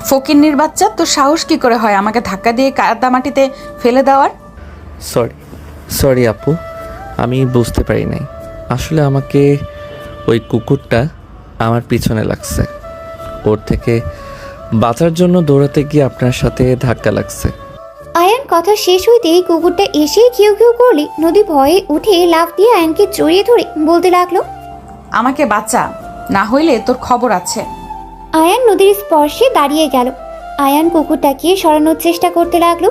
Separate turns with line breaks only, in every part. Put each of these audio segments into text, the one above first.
ফকিন্নির বাচ্চা, তোর সাহস কি করে হয় আমাকে ধাক্কা দিয়ে কাদামাটিতে ফেলে দেওয়ার?
সরি সরি আপু, আমি বুঝতে পারি নাই। আসলে আমাকে ওই কুকুরটা আমার পিছনে লাগছে, ওর থেকে বাঁচার জন্য দৌড়াতে গিয়ে আপনার সাথে ধাক্কা লাগছে।
আয়ান কথা শেষ হইতেই কুকুরটা এসে ঘেউ ঘেউ করলে নদী ভয়ে উঠে লাফ দিয়ে আয়ানকে জড়িয়ে ধরে বলতে লাগলো,
আমাকে বাঁচা, না হইলে তোর খবর আছে।
আয়ান নদীর স্পর্শে দাঁড়িয়ে গেল। আয়ান কুকুরটাকে সরানোর চেষ্টা করতে লাগলো।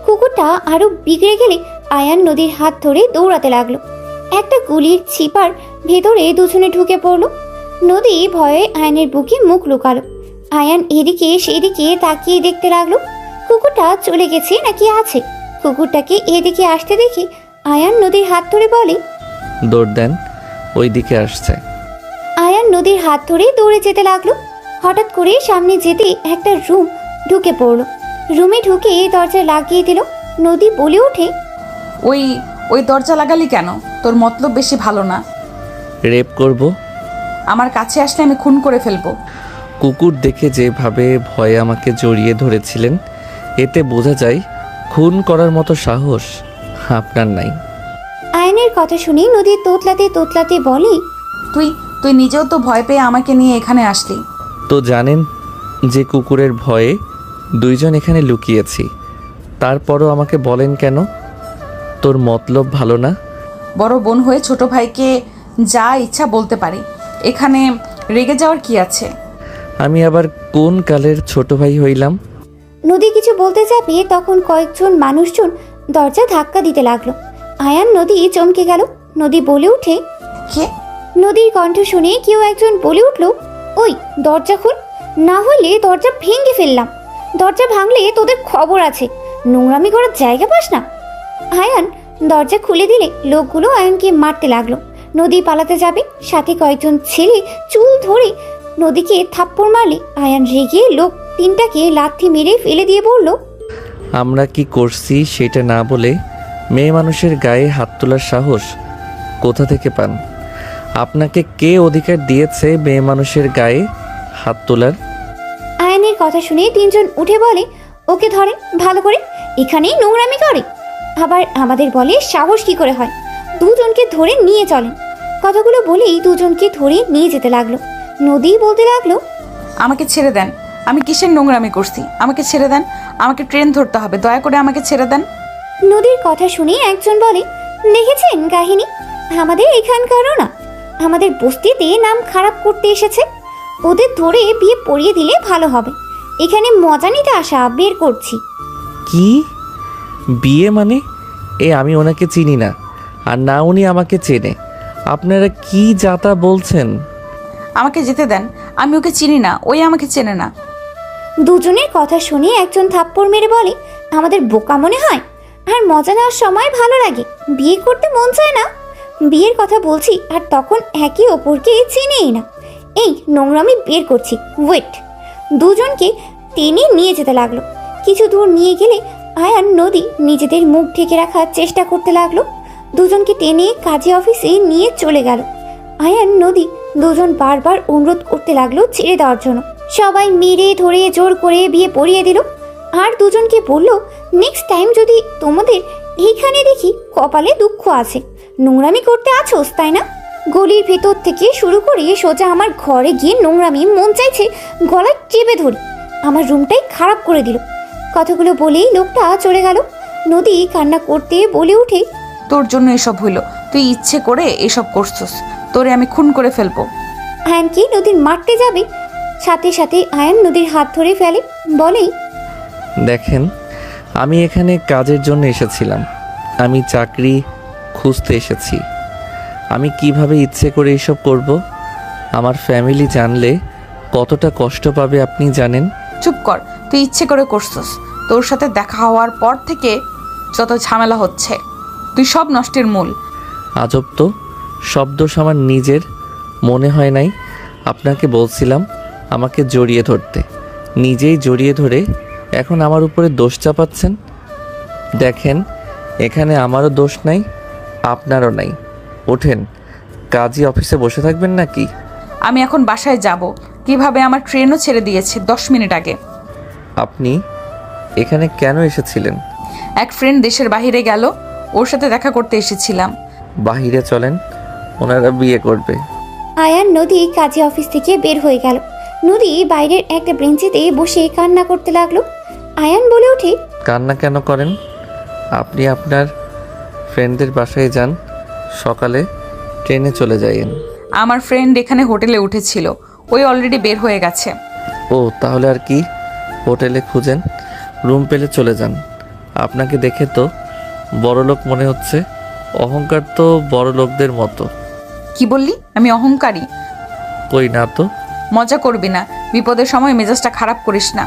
কুকুরটা আরো বিগড়ে গেলে আয়ান নদীর হাত ধরে দৌড়াতে লাগলো। একটা গুলির ছিপার ভেতরে দুজনে ঢুকে পড়লো। নদী ভয়ে আয়ানের বুকে মুখ লুকালো। আয়ান এদিকে সেদিকে তাকিয়ে দেখতে লাগলো কুকুরটা চলে গেছে নাকি আছে। কুকুরটাকে এদিকে আসতে দেখে আয়ান নদীর হাত ধরে বলে,
দৌড় দেন, ওই দিকে আসছে।
আয়ান নদীর হাত ধরে দৌড়ে যেতে লাগলো। হঠাৎ করে সামনে যেতে একটা রুম ঢুকে পড়লো। রুমে ঢুকে দরজা লাগিয়ে দিল। নদী বলে ওঠে,
ওই ওই দরজা লাগালি কেন? তোর মতলব বেশি ভালো না।
রেপ করব?
আমার কাছে আসলে আমি খুন করে ফেলবো।
কুকুর দেখে যেভাবে ভয়ে আমাকে জড়িয়ে ধরেছিলেন, এতে বোঝা যায় খুন করার মতো সাহস আপনার নাই।
আয়নের কথা শুনে নদী তোতলাতে তোতলাতে বলে,
তুই তুই নিজেও তো ভয় পেয়ে আমাকে নিয়ে এখানে আসলি।
তো জানেন যে কুকুরের ভয়ে দুইজন এখানে লুকিয়েছি, তারপরও আমাকে বলেন কেন? তোর মতলব ভালো না?
বড় বোন হয়ে ছোট ভাইকে যা ইচ্ছা বলতে পারি, এখানে রেগে যাওয়ার কি আছে?
আমি আবার কোন কালের ছোট ভাই হইলাম?
নদী কিছু বলতে যাবে তখন কয়েকজন মানুষজন দরজা ধাক্কা দিতে লাগলো। আয়ান নদী চমকে গেল। নদী বলে ওঠে,
কে?
নদীর কণ্ঠ শুনে কেউ একজন বলে উঠল, ওই দরজা খোল, না হলে দরজা ভেঙে ফেললাম। দরজা ভাঙলে তোদের খবর আছে, নোংরামি করার জায়গা পাস না। আয়ান দরজা খুলে দিলে লোকগুলো আয়ানকে মারতে লাগলো। নদী পালাতে যাবে, সাথে কয়েকজন ছেলে চুল ধরে নদীকে থাপ্পড় মারলে আয়ান রেগে লোক তিনটাকে লাথি মেরে ফেলে দিয়ে বলল,
আমরা কি করছি সেটা না বলে মেয়ে মানুষের গায়ে হাত তোলার সাহস কোথা থেকে পান? আপনাকে কে অধিকার দিয়েছে মেয়ে মানুষের গায়ে হাত তোলার?
আয়ানের কথা শুনে তিনজন উঠে বলে, ওকে ধরেন ভালো করে, এখানেই নোংরামি করে। আবার আমাদের বলে সাহস কি করে হয়, দুজনকে ধরে নিয়ে চলেন। কথাগুলো বলেই দুজনকে ধরে নিয়ে যেতে লাগলো। নদী বলতে লাগলো,
আমাকে ছেড়ে দেন, আমি কিসের নোংরামি করছি? আমাকে ছেড়ে দেন, আমাকে ট্রেন ধরতে হবে, দয়া করে আমাকে ছেড়ে দেন।
নদীর কথা শুনে একজন বলে, দেখেছেন কাহিনী, আমাদের এখানকারও না, আমাদের বস্তিতে নাম খারাপ করতে এসেছে। ওদের ধরে বিয়ে পড়িয়ে দিলে ভালো হবে। এখানে মজা নিতে আসা বের করছি।
কি বিয়ে মানে? আমি ওনাকে চিনি না, আর না উনি আমাকে চেনে। আপনারা কি যাতা বলছেন?
আমাকে যেতে দেন, আমি ওকে চিনি না, ওই আমাকে চেনে না।
দুজনের কথা শুনে একজন থাপ্পড় মেরে বলে, আমাদের বোকা মনে হয়? আর মজা নেওয়ার সময় ভালো লাগে, বিয়ে করতে মন চায় না? বিয়ের কথা বলছি আর তখন একে অপরকে চিনেই না। এই নোংরামি বের করছি, ওয়েট। দুজনকে টেনে নিয়ে যেতে লাগলো। কিছু দূর নিয়ে গেলে আয়ান নদী নিজেদের মুখ ঢেকে রাখার চেষ্টা করতে লাগলো। দুজনকে টেনে কাজী অফিসে নিয়ে চলে গেল। আয়ান নদী দুজন বারবার অনুরোধ করতে লাগলো ছেড়ে দেওয়ার জন্য। সবাই মেরে ধরে জোর করে বিয়ে পড়িয়ে দিল। আর দুজনকে বলল, নেক্সট টাইম যদি তোমাদের এইখানে দেখি কপালে দুঃখ আছে, নোংরামি করতে আছোস তাই না? গলির ভেতর থেকে শুরু করে সোজা আমার ঘরে গিয়ে নোংরামি মন চাইছে গলায় চেপে ধরি। আমার রুমটাই খারাপ করে দিল। কথাগুলো বলেই লোকটা চলে গেল। নদী কান্না করতে বলে উঠে,
তোর জন্য এসব হইল, তুই ইচ্ছে করে এসব করছস, তোরে আমি খুন করে ফেলবো।
আয়ানকে নদীর মারতে যাবে, সাথে সাথে আয়ান নদীর হাত ধরে ফেলে, বলে,
দেখেন, আমি এখানে কাজের জন্য এসেছিলাম, আমি চাকরি খুঁজতে এসেছি। আমি কিভাবে ইচ্ছে করে এসব করব? আমার ফ্যামিলি জানলে কতটা কষ্ট পাবে আপনি জানেন?
চুপ কর, তুই ইচ্ছে করে করছস। তোর সাথে দেখা হওয়ার পর থেকে যত ঝামেলা হচ্ছে, তুই সব নষ্টের মূল।
আজব তো, শব্দ আমার নিজের মনে হয় নাই। আপনাকে বলছিলাম আমাকে জড়িয়ে ধরতে, নিজেই জড়িয়ে ধরে এখন আমার উপরে দোষ চাপাচ্ছেন। দেখেন, এখানে আমারও দোষ নাই, আপনারও নাই। ওঠেন, কাজী অফিসে বসে থাকবেন নাকি?
আমি এখন বাসায় যাব। কিভাবে? আমার ট্রেনও ছেড়ে দিয়েছে 10 মিনিট আগে।
আপনি এখানে কেন এসেছিলেন?
এক ফ্রেন্ড দেশের বাইরে গেল, ওর সাথে দেখা করতে এসেছিলাম।
বাহিরে চলেন, ওনারা বিয়ে করবে।
আয়ান নদী কাজে অফিস থেকে বের হয়ে গেল। নদী বাইরের একটা বেঞ্চিতে বসে কান্না করতে লাগলো। আয়ান বলে ওঠে,
কান্না কেন করেন? আপনি আপনার ফ্রেন্ডদের বাসায় যান, সকালে ট্রেনে চলে যাইয়েন।
আমার ফ্রেন্ড এখানে হোটেলে উঠেছিল, ওই অলরেডি বের হয়ে গেছে।
ও তাহলে আর কি, হোটেলে খুঁজেন, রুম পেলে চলে যান। আপনাকে দেখে তো বড়লোক মনে হচ্ছে। অহংকার তো বড় লোকদের মতো।
কি বললি? আমি অহংকারী?
কই না তো।
মজা করবি না, বিপদের সময় মেজাজটা খারাপ করিস না।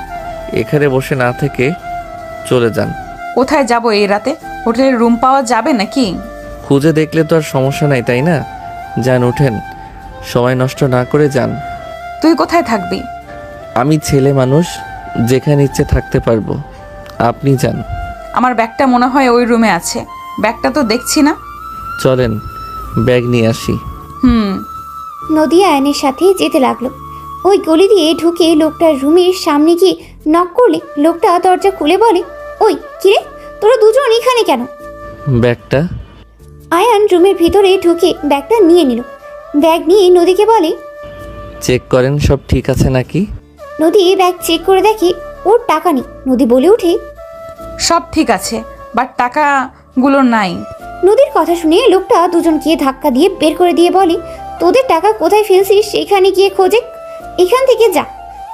এখানে বসে না থেকে চলে যান।
কোথায় যাব এই রাতে? হোটেলের রুম পাওয়া যাবে নাকি?
খুঁজে দেখলে তো আর সমস্যা নাই, তাই না? যান, উঠেন, সময় নষ্ট না করে যান।
তুই কোথায় থাকবি?
আমি ছেলে মানুষ, যেখানে ইচ্ছে থাকতে পারবো। আপনি যান।
আমার ব্যাগটা মনে হয় ওই রুমে আছে। ব্যাগটা তো দেখছি না।
চলেন, ব্যাগ নিয়ে আসি।
নদী আয়নের সাথে যেতে লাগলো। ওই গলি দিয়ে ঢুকে লোকটার রুমের সামনে গিয়ে নক করলে লোকটা দরজা খুলে বলে, ওই কিরে, তোরা দুজন এখানে কেন?
ব্যাগটা?
আয়ান রুমের ভিতরে ঢুকে ব্যাগটা নিয়ে নিল। ব্যাগ নিয়ে নদীকে বলে,
চেক করেন সব ঠিক আছে নাকি।
নদী ব্যাগ চেক করে দেখে ওর টাকা নেই। নদী বলে ওঠে,
সব ঠিক আছে, বাট টাকাগুলো নাই।
নদীর কথা শুনে লোকটা দুজনকে ধাক্কা দিয়ে বের করে দিয়ে বলে, তোদের টাকা কোথায় ফেলছিস সেখানে গিয়ে খোঁজে, এখান থেকে যা।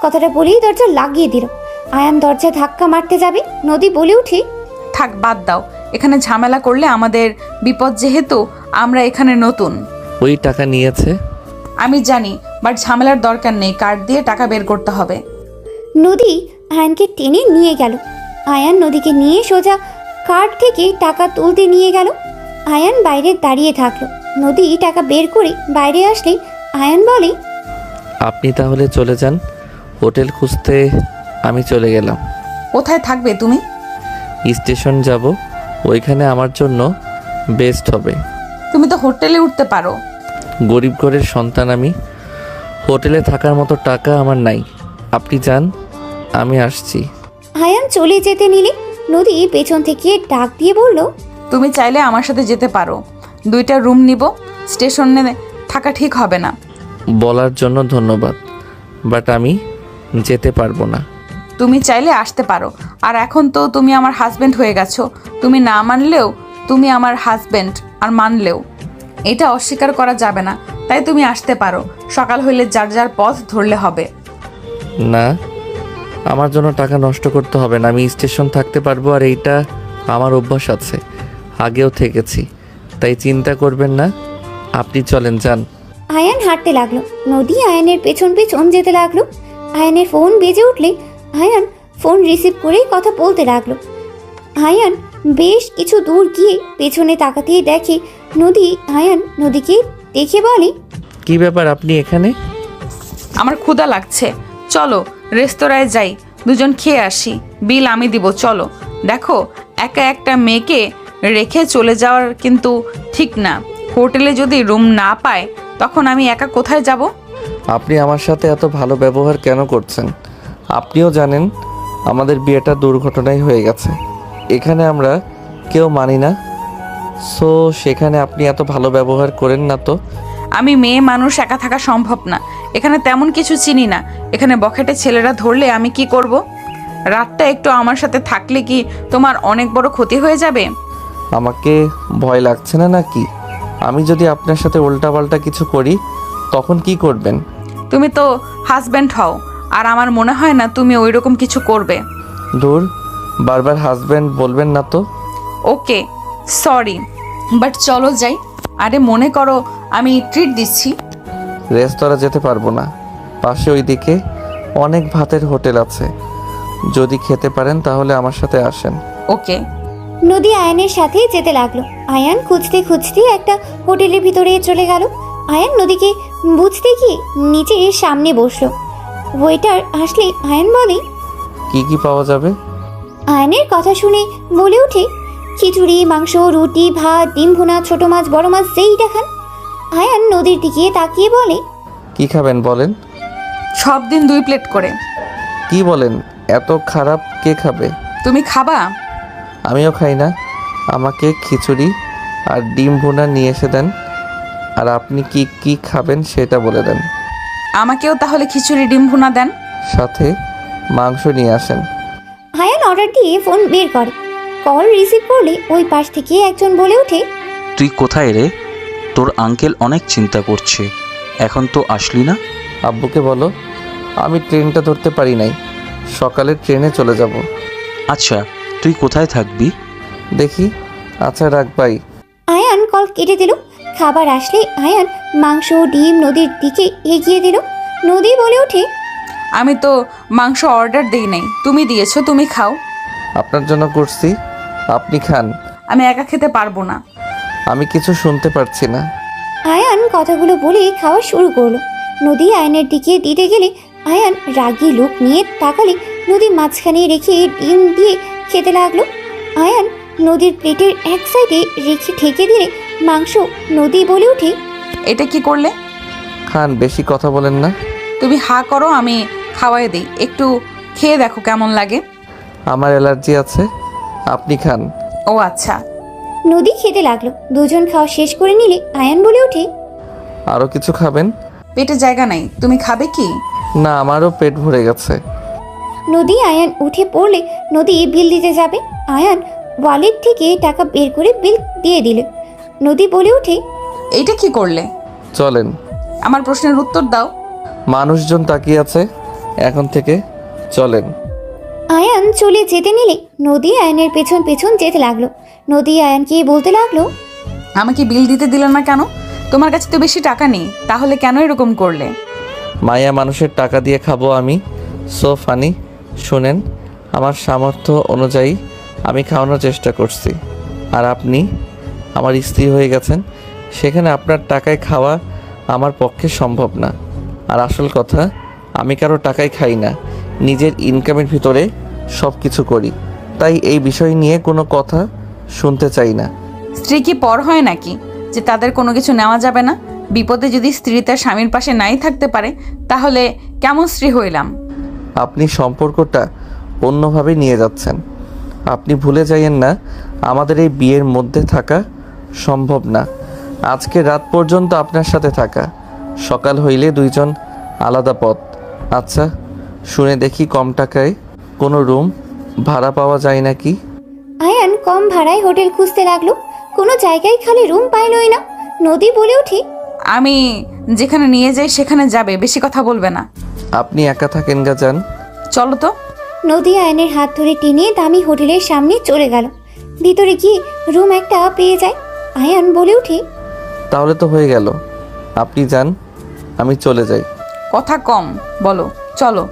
কথাটা বলেই দরজা লাগিয়ে দিল। আয়ান দরজা ধাক্কা মারতে যাবে, নদী বলে উঠে,
থাক, বাদ দাও, এখানে ঝামেলা করলে আমাদের বিপদ, যেহেতু আমরা এখানে নতুন।
ওই টাকা নিয়েছে।
আমি জানি, বাট ঝামেলার দরকার নেই, কার্ড দিয়ে টাকা বের করতে হবে।
নদী আয়ানকে টেনে নিয়ে গেল। আয়ান নদীকে নিয়ে সোজা কার্ড থেকে টাকা তুলতে নিয়ে গেল। আয়ান বাইরে দাঁড়িয়ে থাকলো। নদী টাকা বের করে বাইরে আসলে আয়ান বলে,
আপনি তাহলে চলে যান, হোটেল খুঁজতে আমি চলে গেলাম।
কোথায় থাকবে তুমি?
স্টেশন যাব, ওইখানে আমার জন্য বেস্ট হবে।
তুমি তো হোটেলে উঠতে পারো।
গরিব ঘরের সন্তান আমি, হোটেলে থাকার মতো টাকা আমার নাই। আপনি যান, আমি আসছি।
আয়ান চলে যেতে নিলে নদী পেছন থেকে ডাক দিয়ে বলল,
তুমি চাইলে আমার সাথে যেতে পারো, 2টা রুম নিব। স্টেশনে থাকা ঠিক হবে না।
বলার জন্য ধন্যবাদ, বাট আমি যেতে পারবো না।
তুমি চাইলে আসতে পারো, আর এখন তো তুমি আমার হাজবেন্ড হয়ে গেছো। তুমি না মানলেও তুমি আমার হাজবেন্ড, আর মানলেও এটা অস্বীকার করা যাবে না। তাই তুমি আসতে পারো, সকাল হইলে যার যার পথ ধরলে হবে।
না, আমার জন্য টাকা নষ্ট করতে হবে না। আমি স্টেশন থাকতে পারবো, আর এইটা আমার অভ্যাস আছে, আগেও থেকেছি, তাই চিন্তা করবেন না। আপনি চলেন, যান।
আয়ান হাঁটতে লাগলো। নদী আয়ানের পেছন পেছন যেতে লাগলো। আয়ানের ফোন বেজে উঠলে আয়ান ফোন রিসিভ করেই কথা বলতে লাগলো। আয়ান বেশ কিছু দূর গিয়ে পেছনে তাকাতেই দেখে নদী। আয়ান নদীকে দেখে বলে,
কি ব্যাপার, আপনি এখানে?
আমার ক্ষুধা লাগছে, চলো রেস্তোরাঁয় যাই, দুজন খেয়ে আসি, বিল আমি দিব, চলো। দেখো, একা একটা মেয়েকে রেখে চলে যাওয়ার কিন্তু ঠিক না। হোটেলে যদি রুম না পায় তখন আমি একা কোথায় যাব?
আপনি আমার সাথে এত ভালো ব্যবহার কেন করছেন? আপনিও জানেন আমাদের বিয়েটা দুর্ঘটনায় হয়ে গেছে, এখানে আমরা কেউ মানি না। সো সেখানে আপনি এত ভালো ব্যবহার করেন না তো।
আমি মেয়ে মানুষ, একা থাকা সম্ভব না। এখানে তেমন কিছু চিনি না। এখানে বখাটে ছেলেরা ধরলে আমি কি করব? রাতটা একটু আমার সাথে থাকলে কি তোমার অনেক বড় ক্ষতি হয়ে যাবে?
আমাকে ভয় লাগছে না নাকি? আমি যদি আপনার সাথে উল্টাপাল্টা কিছু করি তখন কি করবেন?
তুমি তো হাজব্যান্ড হও, আর আমার মনে হয় না তুমি ওইরকম কিছু করবে।
দূর, বারবার হাজব্যান্ড বলবেন না তো।
ওকে, সরি, বাট চলো যাই। আরে মনে করো আমি ট্রিট দিচ্ছি।
রেস্তোরাঁ যেতে পারবো না, পাশে ওইদিকে অনেক ভাতের হোটেল আছে, যদি খেতে পারেন তাহলে আমার সাথে আসেন।
ওকে।
নদী আয়ানের সাথে যেতে লাগলো। আয়ান খুঁজতে খুঁজতে একটা হোটেলের ভিতরে চলে গেল। আয়ান নদীকে বুঝতে গিয়ে নিচে সামনে বসলো। ওয়েটার আসলে আয়ান বলে,
কি কি পাওয়া যাবে?
আয়ানের কথা শুনে বলে ওঠে, খিচুড়ি, মাংস, রুটি, ভাত, ডিম ভুনা, ছোট মাছ, বড় মাছ, যেইটা খান। আয়ান নদীর দিকে তাকিয়ে বলে,
কি খাবেন বলেন?
সব দিন 2 প্লেট করে।
কি বলেন, এত খারাপ কে খাবে?
তুমি খাবা?
আমিও খাই না। আমাকে খিচুড়ি আর ডিম ভুনা নিয়ে এসে দেন। আর আপনি কি কি খাবেন সেটা বলে দেন।
আমাকেও তাহলে খিচুড়ি ডিম ভুনা দেন।
সাথে মাংস নিয়ে আসেন।
আয়ান অর্ডার দিয়ে ফোন বের করে। কল রিসিভ করলে ওই পাশ থেকে একজন বলে ওঠে,
তুই কোথায় রে? তোর আঙ্কেল অনেক চিন্তা করছে, এখন তো আসলি না।
আব্বুকে বলো আমি ট্রেনটা ধরতে পারি নাই, সকালে ট্রেনে চলে যাব।
আচ্ছা, তুই কোথায় থাকবি?
দেখি। আচ্ছা রাখ ভাই।
আয়ান কল কেটে দিল। খাবার আসলে আয়ান মাংস ডিম নদীর দিকে এগিয়ে দিল। নদী বলে ওঠে,
আমি তো মাংস অর্ডার দেই নাই, তুমি দিয়েছো, তুমি খাও।
আপনার জন্য করছি, আপনি খান।
আমি একা খেতে পারবো না।
আমি কিছু শুনতে পারছি না।
আয়ান কথাগুলো বলে খাওয়া শুরু করলো। নদী আয়নের দিকে দিতে গেলে আয়ান রাগী লোক নিয়ে তাকালে নদী মাঝখানে রেখে ডিম দিয়ে খেতে লাগলো। আয়ান নদীর প্লেটের এক সাইডে রেখে ঠেকে দিলে মাংস। নদী বলে ওঠে,
এটা কি করলে?
খান, বেশি কথা বলেন না।
তুমি হা করো, আমি খাওয়াই দিই। একটু খেয়ে দেখো কেমন লাগে।
আমার অ্যালার্জি আছে, আপনি খান।
ও আচ্ছা।
নদী খেতে লাগলো। দুজন খাওয়া শেষ করে নিলে আয়ান বলে ওঠে,
আরও কিছু খাবেন?
পেটে জায়গা নাই, তুমি খাবে কি?
না, আমারও পেট ভরে গেছে।
নদী আয়ান উঠে পড়লে নদী বিল দিতে যাবে। আয়ান ওয়ালেট থেকে টাকা বের করে বিল দিয়ে দিল। নদী বলে ওঠে,
এইটা কি করলে?
চলেন।
আমার প্রশ্নের উত্তর দাও।
মানুষজন তাকিয়ে আছে, এখন থেকে চলেন।
আয়ান চলে যেতে নিলে নদী আয়ানের পেছন পেছন যেতে লাগলো। নদী আয়ানকে বলতে লাগলো,
আমাকে বিল দিতে দিল না কেন? তোমার কাছে তো বেশি টাকা নেই, তাহলে কেন এরকম করলে?
মায়া মানুষের টাকা দিয়ে খাবো আমি? So funny. শুনেন, আমার সামর্থ্য অনুযায়ী আমি খাওয়ানোর চেষ্টা করছি। আর আপনি আমার স্ত্রী হয়ে গেছেন, সেখানে আপনার টাকায় খাওয়া আমার পক্ষে সম্ভব না। আর আসল কথা, আমি কারো টাকায় খাই না, নিজের ইনকামের ভিতরে সব কিছু করি। তাই এই বিষয় নিয়ে কোনো কথা শুনতে চাই না।
স্ত্রী কি পর হয় নাকি যে তাদের কোনো কিছু নেওয়া যাবে না? বিপদে যদি স্ত্রী তার স্বামীর পাশে নাই থাকতে পারে, তাহলে কেমন স্ত্রী হইলাম?
আপনি সম্পর্কটা অন্যভাবে নিয়ে যাচ্ছেন। আপনি ভুলে যাইয়েন না, আমাদের এই বিয়ের মধ্যে থাকা সম্ভব না। আজকে রাত পর্যন্ত আপনার সাথে থাকা, সকাল হইলে দুইজন আলাদা পথ। আচ্ছা শুনে দেখি, কম টাকায় কোনো রুম ভাড়া পাওয়া যায় নাকি?
আয়ান কম ভাড়ায় হোটেল খুঁজতে লাগলো। কোনো জায়গায় খালি রুম পাইলই না। নদী বলে ওঠে,
আমি যেখানে নিয়ে যাই সেখানে যাবে, বেশি কথা বলবে না।
আপনি একা থাকেন গা, যান।
চলো তো।
নদী আয়নের হাত ধরে টেনে দামি হোটেলের সামনে চলে গেল। ভিতরে গিয়ে রুম একটা পেয়ে যায়। আয়ান বলে ওঠে,
তাহলে তো হয়ে গেল, আপনি যান, আমি চলে যাই।
কথা কম বলো, চলো।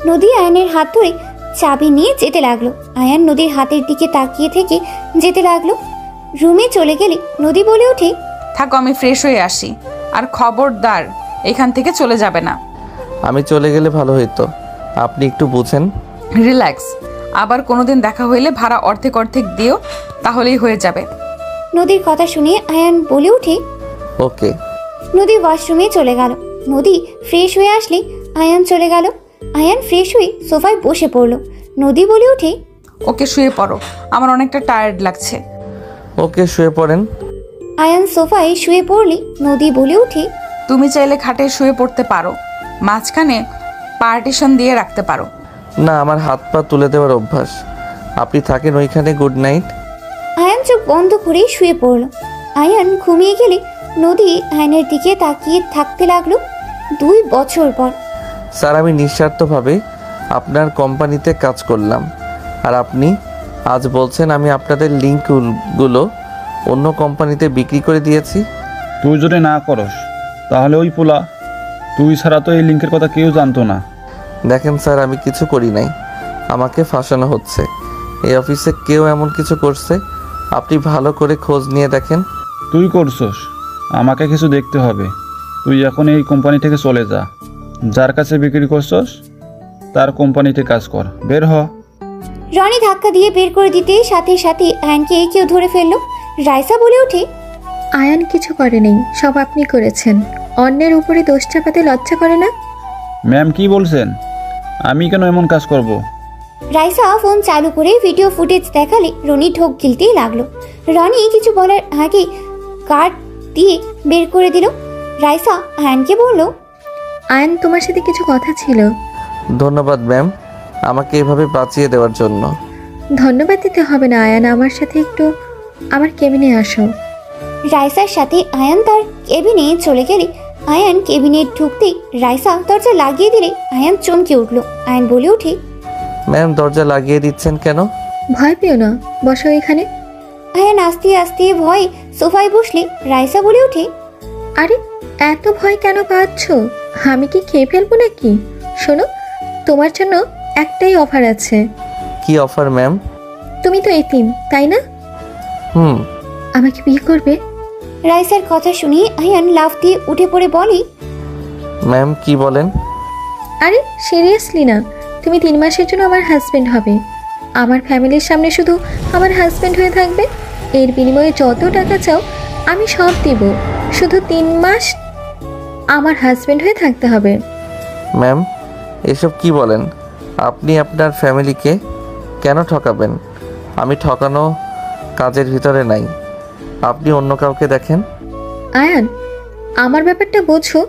নদী আয়নের হাত ধরে চাবি নিয়ে যেতে লাগলো। আয়ান নদীর হাতের দিকে তাকিয়ে থেকে যেতে লাগলো। রুমে চলে গেলে নদী বলে ওঠে,
থাকো, আমি ফ্রেশ হয়ে আসি। আর খবরদার এখান থেকে চলে যাবে না।
আমি চলে গেলে ভালো হইতো, আপনি একটু বুঝেন।
রিল্যাক্স। আবার কোনোদিন দেখা হইলে ভাড়া অর্ধেক অর্ধেক দিও, তাহলেই হয়ে যাবে।
নদীর কথা শুনে আয়ান বলে ওঠে।
ওকে।
নদী ওয়াশরুমে চলে গেল। নদী ফ্রেশ হয়ে আসলে আয়ান চলে গেল। আয়ান ফ্রেশ হয়ে সোফায় বসে পড়ল। নদী বলে ওঠে,
ওকে শুয়ে পড়ো, আমার অনেকটা টায়ার্ড লাগছে।
ওকে, শুয়ে পড়েন।
আয়ান সোফায় শুয়ে পড়লে নদী বলে ওঠে,
তুমি চাইলে খাটে শুয়ে পড়তে পারো, মাঝখানে পার্টিশন দিয়ে রাখতে পারো।
না, আমার হাত পা তুলে দেওয়ার অভ্যাস। আপনি থাকেন ওইখানে, গুড নাইট।
আয়ান চোখ বন্ধ করে শুয়ে পড়ল। আয়ান ঘুমিয়ে গেলে নদী আয়নের দিকে তাকিয়ে থাকতে লাগলো। 2 বছর পর।
স্যার, আমি নিঃস্বার্থভাবে আপনার কোম্পানিতে কাজ করলাম, আর আপনি আজ বলছেন আমি আপনাদের লিঙ্কগুলো অন্য কোম্পানিতে বিক্রি করে দিয়েছি।
তুই যদি না করস তাহলে ওই পোলা, তুই ছাড়া তো এই লিঙ্কের কথা কেউ জানতো না।
দেখেন স্যার, আমি কিছু করি নাই, আমাকে ফাঁসানো হচ্ছে। এই অফিসে কেউ এমন কিছু করছে, আপনি ভালো করে খোঁজ নিয়ে দেখেন।
তুই করছস, আমাকে কিছু দেখতে হবে। তুই এখন এই কোম্পানি থেকে চলে যা, যার কাছে বিক্রি করছস তার কোম্পানিতে কাজ কর, বের হ।
রনি ধাক্কা দিয়ে বের করে দিতে সাথে সাথে আয়ানকে কেউ ধরে ফেললো। রাইসা বলে ওঠে,
আয়ান কিছু করেনি, সব আপনি করেছেন। অন্যের উপরে দোষ চাপাতে লজ্জা করে না?
ম্যাম কি বলছেন? আমি কেন এমন কাজ করব?
রাইসা ফোন চালু করে ভিডিও ফুটেজ দেখালে রনি ঢোক গিলতেই লাগলো। রনি কিছু বলার আগে কার্ড দিয়ে বের করে দিল। রাইসা আয়ানকে বলল,
আয়ান, তোমার সাথে কিছু কথা ছিল।
ধন্যবাদ ম্যাম, আমাকে এভাবে বাঁচিয়ে দেওয়ার জন্য।
ধন্যবাদ দিতে হবে না আয়ান, আমার সাথে একটু আমার কেবিনে আসো।
রাইসার সাথে আয়ান তার কেবিনে চলে গেলে আয়ান কেবিনে ঢুকতেই রাইসা দরজা লাগিয়ে দিলে আয়ান চমকে উঠল। আয়ান বলে ওঠে,
ম্যাম দরজা লাগিয়ে দিচ্ছেন কেন?
ভয় পেও না, বসো এখানে।
আয়ান আস্তে আস্তে ভয়ে সোফায় বসলে রাইসা বলে ওঠে,
আরে এত ভয় কেন পাচ্ছ? আমি কি খেয়ে ফেলবো নাকি? শোনো, তোমার জন্য একটাই অফার আছে।
কি অফার ম্যাম?
তুমি তো এতিম, তাই না?
হুম।
আমাকে বিয়ে করবে?
রাইসার কথা শুনে আয়ান লাফ দিয়ে উঠে পড়ে বলে,
ম্যাম কি বলেন?
আরে সিরিয়াসলি না, তুমি 3 মাসের জন্য আমার হাজবেন্ড হবে। আমার ফ্যামিলির সামনে শুধু আমার হাজবেন্ড হয়ে থাকবে। এর বিনিময়ে যত টাকা চাও আমি সব দিব, শুধু 3 মাস আমার হাজবেন্ড হয়ে থাকতে হবে।
ম্যাম এসব কি বলেন? আপনি আপনার ফ্যামিলিকে কেন ঠকাবেন? আমি ঠকানো কাজের ভিতরে নাই। আপনি অন্য কাউকে দেখেন।
আয়ান, আমার ব্যাপারটা বোঝো।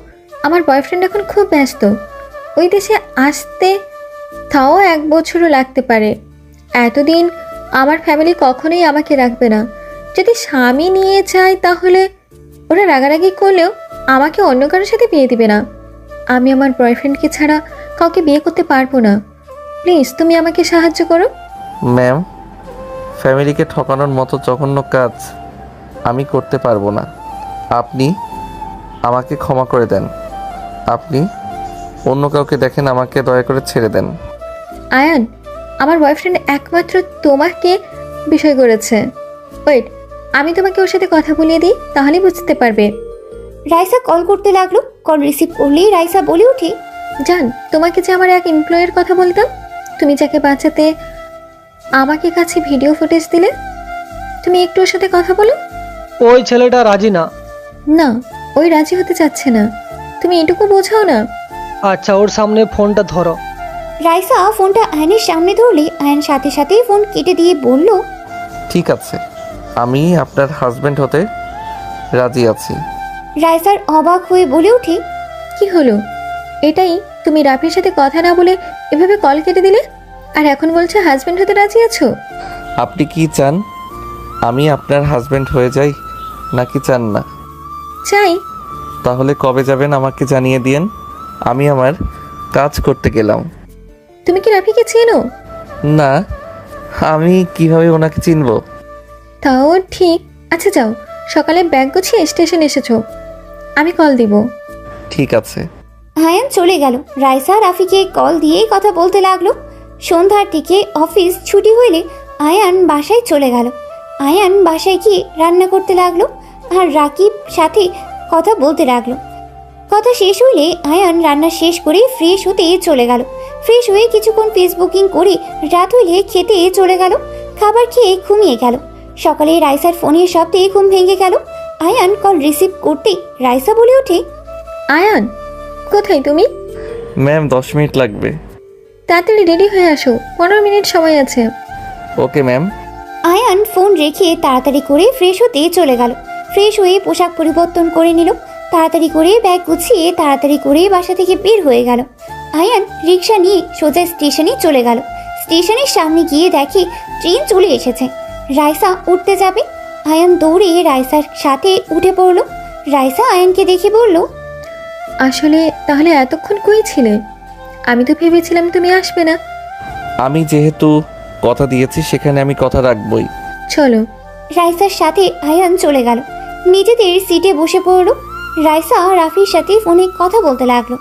আমার বয়ফ্রেন্ড এখন খুব ব্যস্ত, ওই দেশে আসতে তাও 1 বছরও লাগতে পারে। এতদিন আমার ফ্যামিলি কখনোই আমাকে রাখবে না। যদি স্বামী নিয়ে যায় তাহলে ওরা রাগারাগি করলেও আমাকে অন্য কারোর সাথে বিয়ে দিবে না। আমি আমার বয়ফ্রেন্ডকে ছাড়া কাউকে বিয়ে করতে পারবো না। প্লিজ তুমি আমাকে সাহায্য করো।
ম্যাম ফ্যামিলিকে ঠকানোর মতো জঘন্য কাজ আমি করতে পারবো না। আপনি আমাকে ক্ষমা করে দেন। আপনি অন্য কাউকে দেখেন, আমাকে দয়া করে ছেড়ে দেন।
আয়ান, আমার বয়ফ্রেন্ড একমাত্র তোমাকে বিষয় করেছে। ওয়েট, আমি তোমাকে ওর সাথে কথা বলিয়ে দিই, তাহলেই বুঝতে পারবে।
রাইসা কল করতে লাগলো। কল রিসিভ করলেই রাইসা বলে ওঠে,
জান, তোমাকে যে আমার এক এমপ্লয়ের কথা বলতাম, তুমি যাকে বাঁচাতে আমাকে কাছে ভিডিও ফুটেজ দিলে, তুমি একটু ওর সাথে কথা বলো।
ওই ছেলেটা রাজি না।
না, ওই রাজি হতে চাচ্ছে না। তুমি এটুকু বোঝাও না।
আচ্ছা, ওর সামনে ফোনটা ধরো।
রাইসা ফোনটা আয়নের সামনে ধরলে আয়ন সাথে সাথেই ফোন কেটে দিয়ে বলল,
ঠিক আছে, আমি আপনার হাজবেন্ড হতে রাজি আছি।
রাইসার অবাক হয়ে বলে ওঠে,
কি হলো? এটাই তুমি রাফির সাথে কথা না বলে এভাবে কল কেটে দিলে, আর এখন বলছো হাজবেন্ড হতে রাজি আছো?
আপনি কি চান আমি আপনার হাজবেন্ড হয়ে যাই, নাকি চান না?
চাই।
তাহলে কবে যাবেন আমাকে জানিয়ে দিয়েন। আমি আমার কাজ করতে গেলাম।
তুমি কি রাফিকে চেনো?
না, আমি কিভাবে ওনাকে চিনবো?
তাও ঠিক। আচ্ছা যাও, সকালে ব্যাগ গুছিয়ে স্টেশন এসেছো, আমি কল দিব।
ঠিক আছে।
আয়ান চলে গেল। রাইসা রাফিকে কল দিয়েই কথা বলতে লাগলো। সন্ধ্যার দিকে অফিস ছুটি হইলে আয়ান বাসায় চলে গেল। আয়ান বাসায় গিয়ে রান্না করতে লাগলো আর রাকিব সাথে কথা বলতে লাগলো। কথা শেষ হইলে আয়ান রান্না শেষ করে ফ্রেশ হতে চলে গেল। ফ্রেশ হয়ে কিছুক্ষণ ফেসবুকিং করে রাত হইলে খেতে চলে গেল। খাবার খেয়ে ঘুমিয়ে গেল। সকালে রাইসার ফোনের শব্দে ঘুম ভেঙে গেল। আয়ান কল রিসিভ করতে রাইসা বলে ওঠে,
আয়ান, কোথায় তুমি?
ম্যাম 10 মিনিট লাগবে।
তাড়াতাড়ি রেডি হয়ে আসো, 15 মিনিট সময় আছে।
Okay ma'am.
আয়ান ফোন রেখে তাড়াতাড়ি করে ফ্রেশ হতে চলে গেল। ফ্রেশ হয়ে পোশাক পরিবর্তন করে নিল। তাড়াতাড়ি করে ব্যাগ গুছিয়ে তাড়াতাড়ি করে বাসা থেকে বের হয়ে গেল। আয়ান রিক্সা নিয়ে সোজা স্টেশনে চলে গেল। স্টেশনের সামনে গিয়ে দেখে ট্রেন চলে এসেছে। রাইসা উঠতে যাবে। আয়ান দৌড়ে রাইসার সাথে উঠে পড়ল। রাইসা আয়ানকে দেখে বলল,
আসলে তাহলে এতক্ষণ কই ছিলে? আমি তো ভেবেছিলাম তুমি আসবে না।
আমি যেহেতু কথা দিয়েছি সেখানে আমি কথা রাখবই।
চলো।
রাইসার সাথে আয়ান চলে গেল। নিজেদের সিটে বসে পড়ল। রাইসা রাফির সাথে ফোনে কথা বলতে লাগলো।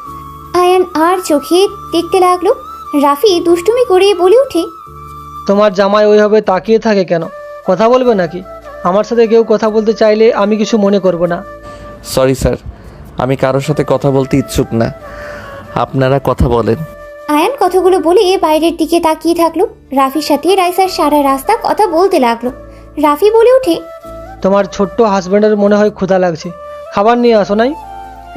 আয়ান আর চোখে দেখতে লাগলো। রাফি দুষ্টুমি করে বলে ওঠে,
তোমার জামাই ওইভাবে তাকিয়ে থাকে কেন? কথা বলবে নাকি? আমার সাথে কেউ কথা বলতে চাইলে আমি কিছু মনে করব না।
সরি স্যার, আমি কারোর সাথে কথা বলতে ইচ্ছুক না। আপনারা কথা বলেন।
আয়ান কথাগুলো বলে বাইরের দিকে তাকিয়ে থাকলো। রাফির সাথে রাইসার সারা রাস্তা কথা বলতে লাগলো। রাফি বলে ওঠে,
তোমার ছোট্ট হাজব্যান্ডের মনে হয় ক্ষুধা লাগছে, খাবার নিয়ে আসো নাই?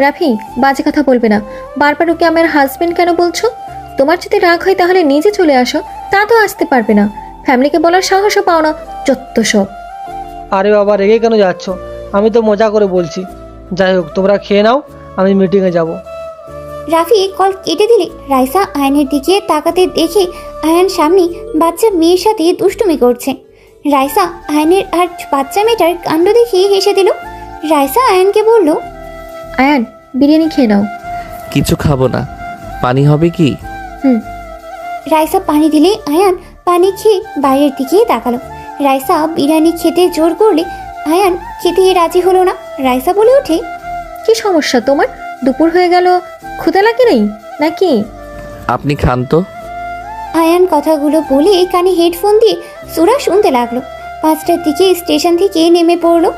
রাফি, বাজে কথা বলবে না। বারবার ওকে আমার হাজবেন্ড কেন বলছো? তোমার যদি রাগ হয় তাহলে নিজে চলে আসো, তা তো আসতে পারবে না, ফ্যামিলিকে বলার সাহসও পাও না, যত সব।
আরে বাবা, রেগে কেন যাচ্ছ? আমি তো মজা করে বলছি। যাই হোক, তোমরা খেয়ে নাও, আমি মিটিংয়ে যাব।
রাফি কল কেটে দিলে রাইসা আয়নের দিকে তাকাতে দেখে আয়ান সামনে বাচ্চা মেয়ের সাথে দুষ্টুমি করছে। রাইসা আয়নের আর বাচ্চা মেয়েটার কাণ্ড দেখে হেসে দিল। রাইসা আয়ানকে বলল,
আয়ান, বিরিয়ানি খেয়ে নাও।
কিছু খাবো না, পানি হবে কি?
হুম।
রাইসা পানি দিলে আয়ান পানি খেয়ে বাইরের দিকে তাকালো। রাইসা বিরিয়ানি খেতে জোর করলে আয়ান খেতে রাজি হলো না। রাইসা বলে ওঠে,
কি সমস্যা তোমার? দুপুর হয়ে গেল, ক্ষুধা লাগে নেই নাকি?
আপনি খান তো।
আয়ান কথাগুলো বলে কানে হেডফোন দিয়ে সুরা শুনতে লাগলো। 5টার দিকে স্টেশন থেকে নেমে পড়লো।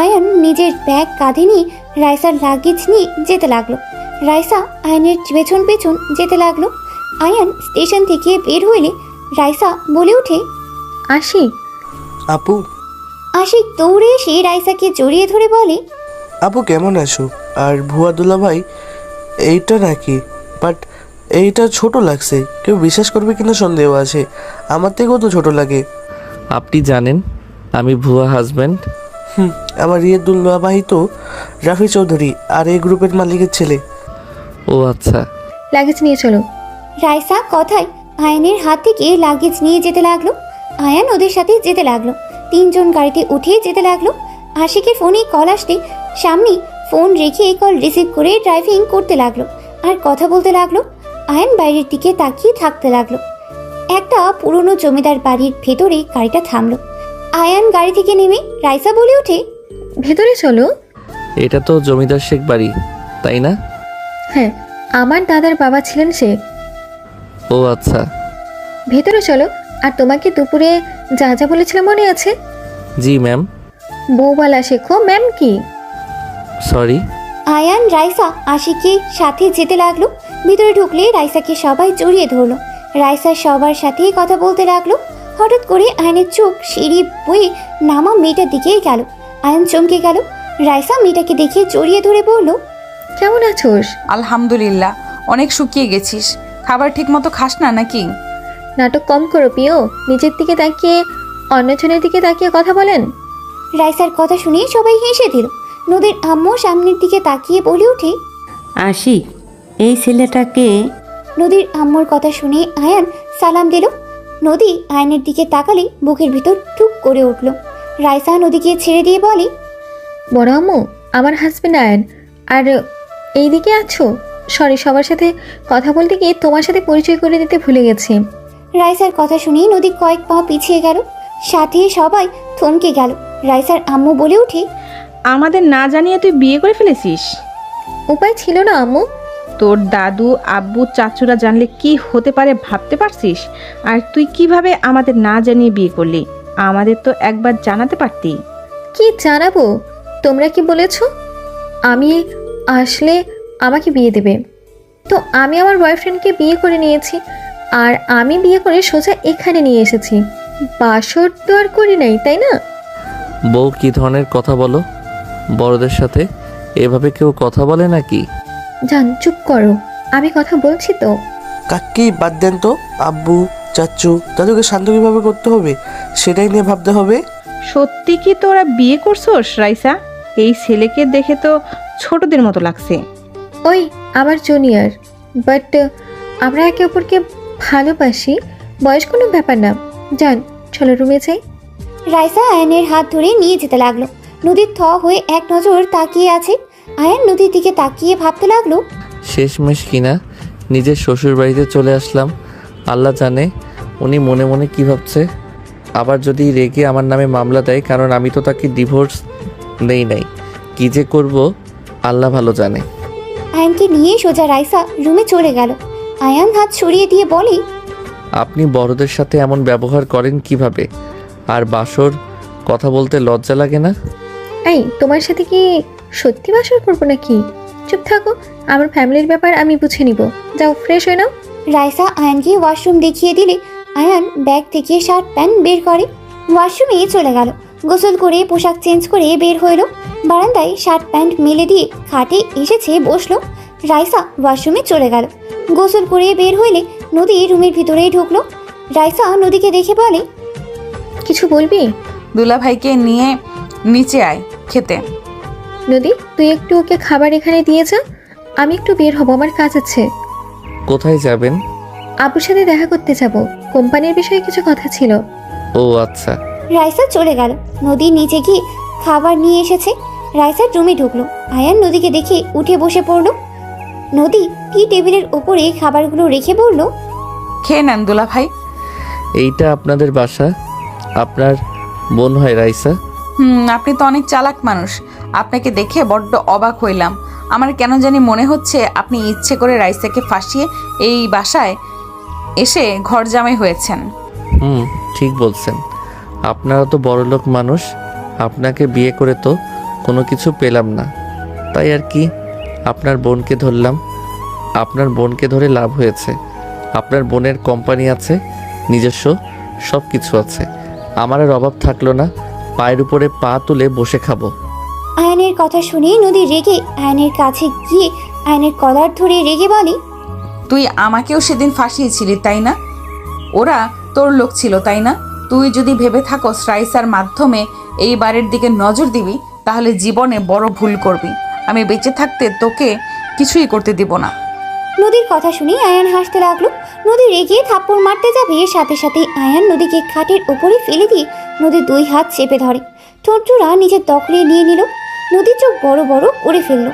আয়ান নিজের ব্যাগ কাঁধে নিয়ে রাইসার লাগেজ নিয়ে যেতে লাগলো। রাইসা আয়ানের পেছন পেছন যেতে লাগলো। আয়ান স্টেশন থেকে বের হইলে রাইসা বলে ওঠে,
আসি।
আপু,
আশিক দৌড়ে এসে রাইসাকে জড়িয়ে ধরে বলে,
আপু কেমন আছো? আর ভুয়া দুলা ভাই এইটা নাকি? বাট এইটা ছোট লাগছে, কেউ বিশ্বাস করবে কিনা সন্দেহ আছে। আমার থেকেও তো ছোট লাগে।
আপনি জানেন আমি ভুয়া হাজব্যান্ড?
আমার দুলা ভাই তো রাফি চৌধুরী আর এই গ্রুপের মালিকের ছেলে।
ও আচ্ছা।
লাগেজ নিয়ে চলো।
রাইসা কথায় আয়ানের হাত থেকে লাগেজ নিয়ে যেতে লাগলো। আয়ান ওদের সাথে যেতে লাগলো। 3 জন গাড়িতে উঠে যেতে লাগলো। আশিকের ফোনে কল আসতে সামনে ফোন রেখে কল রিসিভ করে ড্রাইভিং করতে লাগলো আর কথা বলতে লাগলো। আয়ান বাইরের দিকে তাকিয়ে থাকতে লাগলো। একটা পুরনো জমিদার বাড়ির ভেতরে গাড়িটা থামলো। আয়ান গাড়ি থেকে নেমে রাইসা বলে ওঠে,
ভেতরে চলো।
এটা তো জমিদার শেখ বাড়ি, তাই না?
হ্যাঁ, আমার দাদার বাবা ছিলেন সে।
ও আচ্ছা।
ভেতরে চলো। আর তোমাকে দুপুরে যা যা বলেছিলাম মনে আছে?
জি ম্যাম।
বউবালা শেখো। ম্যাম কি?
সরি।
আয়ান রাইসা আশিকের সাথে যেতে লাগলো। ভিতরে ঢুকলে রাইসাকে সবাই জড়িয়ে ধরলো। রাইসা সবার সাথেই কথা বলতে লাগলো। হঠাৎ করে আয়নের চোখ সিঁড়ি বয়ে নামা মেয়েটার দিকে গেল। আয়ন চমকে গেল। রাইসা মেয়েটাকে দেখে জড়িয়ে ধরে বলল,
কেমন আছোস?
আলহামদুলিল্লাহ। অনেক শুকিয়ে গেছিস, খাবার ঠিক মতো খাস না নাকি?
নাটক কম করো প্রিয়। নিজের দিকে তাকিয়ে অন্যজনের দিকে তাকিয়ে কথা বলেন।
রাইসার কথা শুনে সবাই হেসে দিল। নদীর আম্মু সামনের দিকে তাকিয়ে বলে ওঠে,
আশিক, এই ছেলেটাকে?
নদীর আম্মুর কথা শুনে আয়ান সালাম দিল। নদী আয়নের দিকে তাকালে বুকের ভিতর টুক করে উঠল। রাইসা নদীকে ছেড়ে দিয়ে বলে,
বড় আম্মু, আমার হাজবেন্ড আয়ন। আর এইদিকে আছো? সরি, সবার সাথে কথা বলতে গিয়ে তোমার সাথে পরিচয় করে দিতে ভুলে গেছি।
রাইসার কথা শুনে নদী কয়েক পা পিছিয়ে গেল। সাথে সবাই থমকে গেল। রাইসার আম্মু বলে ওঠে,
আমাদের না জানিয়ে তুই বিয়ে করে ফেলেছিস?
উপায় ছিল না আম্মু।
তোর দাদু, আব্বু, চাচুরা জানলে কি হতে পারে ভাবতে পারছিস? আর তুই কিভাবে আমাদের না জানিয়ে বিয়ে করলি? আমাদের তো একবার জানাতে পারতি।
কি জানাবো? তোমরা কি বলেছ আমি আসলে আমাকে বিয়ে দেবে? তো আমি আমার বয়ফ্রেন্ডকে বিয়ে করে নিয়েছি। আর আমি বিয়ে করে সোজা এখানে নিয়ে এসেছি। বাসর তো আর করি নাই, তাই না?
বউ কি ধরনের কথা বলো? বড়দের সাথে এভাবে কেউ কথা বলে নাকি?
জান, চুপ করো, আমি কথা বলছি তো।
কাকি বাদ দেন তো। আব্বু, চাচু, দাদুকে শান্ত কিভাবে করতে হবে সেটাই নিয়ে ভাবতে হবে।
সত্যি কি তোরা বিয়ে করছোস রাইসা? এই ছেলেকে দেখে তো ছোটদের মতো লাগছে।
ওই আমার জুনিয়র, বাট আমরা একে অপরকে ভালোবাসি। বয়স কোনো ব্যাপার না। জান, চলো রুমে যাই।
রাইসা আয়নের হাত ধরে নিয়ে যেতে লাগলো। নদীর থ হয়ে এক নজর তাকিয়ে আছে। আয়ান নদীর দিকে তাকিয়ে ভাবতে লাগলো,
শেষমেশ কিনা নিজের শ্বশুর বাড়িতে চলে আসলাম। আল্লাহ জানে উনি মনে মনে কি ভাবছে। আবার যদি রেগে আমার নামে মামলা দেয়, কারণ আমি তো তাকে ডিভোর্স দেই নাই। কী যে করব আল্লাহ ভালো জানে।
আয়ানকে নিয়ে সোজা রাইসা রুমে চলে গেল। আয়ান হাত সরিয়ে দিয়ে বলে,
আপনি বড়দের সাথে এমন ব্যবহার করেন কিভাবে? আর বাসর কথা বলতে লজ্জা লাগে না?
এই, তোমার সাথে কি সত্যি বাসর করবো নাকি? চুপ থাকো, আমার ফ্যামিলির ব্যাপার আমি বুঝে নিব। যাও, ফ্রেশ হয়ে নাও।
রাইসা আয়ানকে ওয়াশরুম দেখিয়ে দিলে আয়ান ব্যাগ থেকে শার্ট প্যান্ট বের করে ওয়াশরুমে চলে গেল। গোসল করে পোশাক চেঞ্জ করে বের হইলো। বারান্দায় শার্ট প্যান্ট মেলে দিয়ে খাটে এসেছে বসলো। রাইসা ওয়াশরুমে চলে গেল। গোসল করে বের হইলে নদী রুমের ভিতরেই ঢুকলো। রাইসা নদীকে দেখে বলে,
কিছু বলবি?
দুলাভাইকে নিয়ে নিচে আয় খেতে।
নদী, তুই একটু ওকে খাবার এখানে দিয়ে যা, আমি একটু বের হব, আমার কাজ আছে।
কোথায় যাবেন?
আপুর সাথে দেখা করতে যাব, কোম্পানির বিষয়ে কিছু কথা ছিল।
ও আচ্ছা।
রাইসা চলে গেল। নদী নিচে গিয়ে খাবার নিয়ে এসেছে। রাইসার রুমে ঢুকলো। আয়ান নদীকে দেখে উঠে বসে পড়লো। নদী টি টেবিলের উপরে খাবারগুলো রেখে বলল,
খেয়ে নেন দুলাভাই।
এইটা আপনাদের বাসা? আপনার বোন হয় রাইসা?
আপনি তো অনেক চালাক মানুষ। আপনাকে দেখে বড্ড অবাক হইলাম। আমার কেন জানি মনে হচ্ছে আপনি ইচ্ছে করে রাইসাকে ফাঁসিয়ে এই বাসায় এসে ঘর জামাই হয়েছেন।
ঠিক বলছেন। আপনারা তো বড়লোক মানুষ, আপনাকে বিয়ে করে তো কোনো কিছু পেলাম না, তাই আর কি আপনার বোনকে ধরলাম। আপনার বোনকে ধরে লাভ হয়েছে। আপনার বোনের কোম্পানি আছে, নিজস্ব সব কিছু আছে। আমার আর অভাব থাকলো না, পায়ের উপরে পা তুলে বসে খাবো।
আয়নের কথা শুনে নদী রেগে আয়নের কাছে গিয়ে আয়নের কলার ধরে রেগে বলে,
তুই আমাকেও সেদিন ফাঁসিয়েছিলি তাই না? ওরা তোর লোক ছিল তাই না? তুই যদি ভেবে থাকোস রাইসার মাধ্যমে এই বাড়ির দিকে নজর দিবি, তাহলে জীবনে বড় ভুল করবি। আমি বেঁচে থাকতে তোকে কিছুই করতে দিব না।
নদীর কথা শুনে আয়ান হাসতে লাগলো। নদী রেগে থাপ্পড় মারতে যাবে, সাথে সাথে আয়ান নদীকে খাটের উপরে ফেলে দিয়ে নদীর 2 হাত চেপে ধরে, ঠোঁটজোড়া নিজের দখলে নিয়ে নিল। নদীর চোখ বড় বড় করে ফেললো।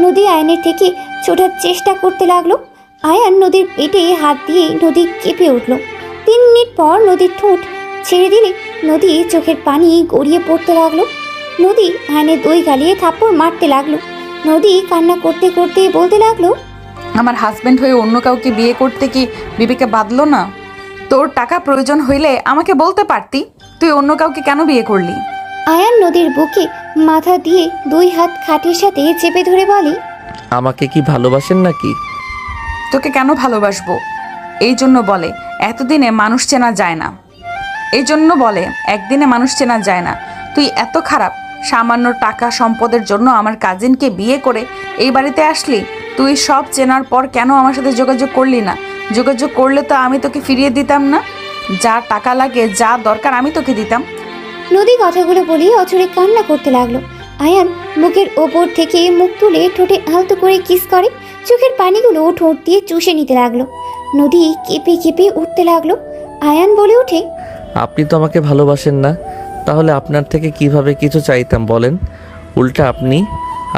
নদী আয়নের থেকে ছোটার চেষ্টা করতে লাগলো। আয়ান নদীর পেটে হাত দিয়ে নদী কেঁপে উঠল। 3 মিনিট পর নদীর ঠোঁট ছেড়ে দিলে নদী চোখের পানি গড়িয়ে পড়তে লাগলো। নদী আয়নের 2 গালিয়ে থাপ্পড় মারতে লাগলো। নদী কান্না করতে করতে বলতে লাগলো,
আমার হাজবেন্ড হয়ে অন্য কাউকে বিয়ে করতে কি বিবেকে বাঁধলো না? তোর টাকা প্রয়োজন হইলে আমাকে বলতে পারতি, তুই অন্য কাউকে কেন বিয়ে করলি?
আয়ান নদীর বুকে মাথা দিয়ে 2 হাত খাটের সাথে চেপে ধরে বলে,
আমাকে কি ভালোবাসেন নাকি?
তোকে কেন ভালোবাসবো? এই জন্য বলে এতদিনে মানুষ চেনা যায় না। এই জন্য বলে একদিনে মানুষ চেনা যায় না। তুই এত খারাপ, সামান্য টাকা সম্পদের জন্য আমার কাজিনকে বিয়ে করে এই বাড়িতে আসলি। তুই সব চেনার পর কেন আমার সাথে যোগাযোগ করলি না? যোগাযোগ করলে তো আমি তোকে ফিরিয়ে দিতাম না। যা টাকা লাগে, যা দরকার আমি তোকে দিতাম।
নদী কথাগুলো বলে অচরে কান্না করতে লাগলো। আয়ান বুকের ওপর থেকে মুখ তুলে ঠোঁটে আলতো করে কিস করে, চোখের পানিগুলো ঠোঁট দিয়ে চুষে নিতে লাগলো। নদী কেঁপে কেঁপে উঠতে লাগলো। আয়ান বলে ওঠে,
আপনি তো আমাকে ভালোবাসেন না, তাহলে আপনার থেকে কিভাবে কিছু চাইতাম বলেন? উল্টা আপনি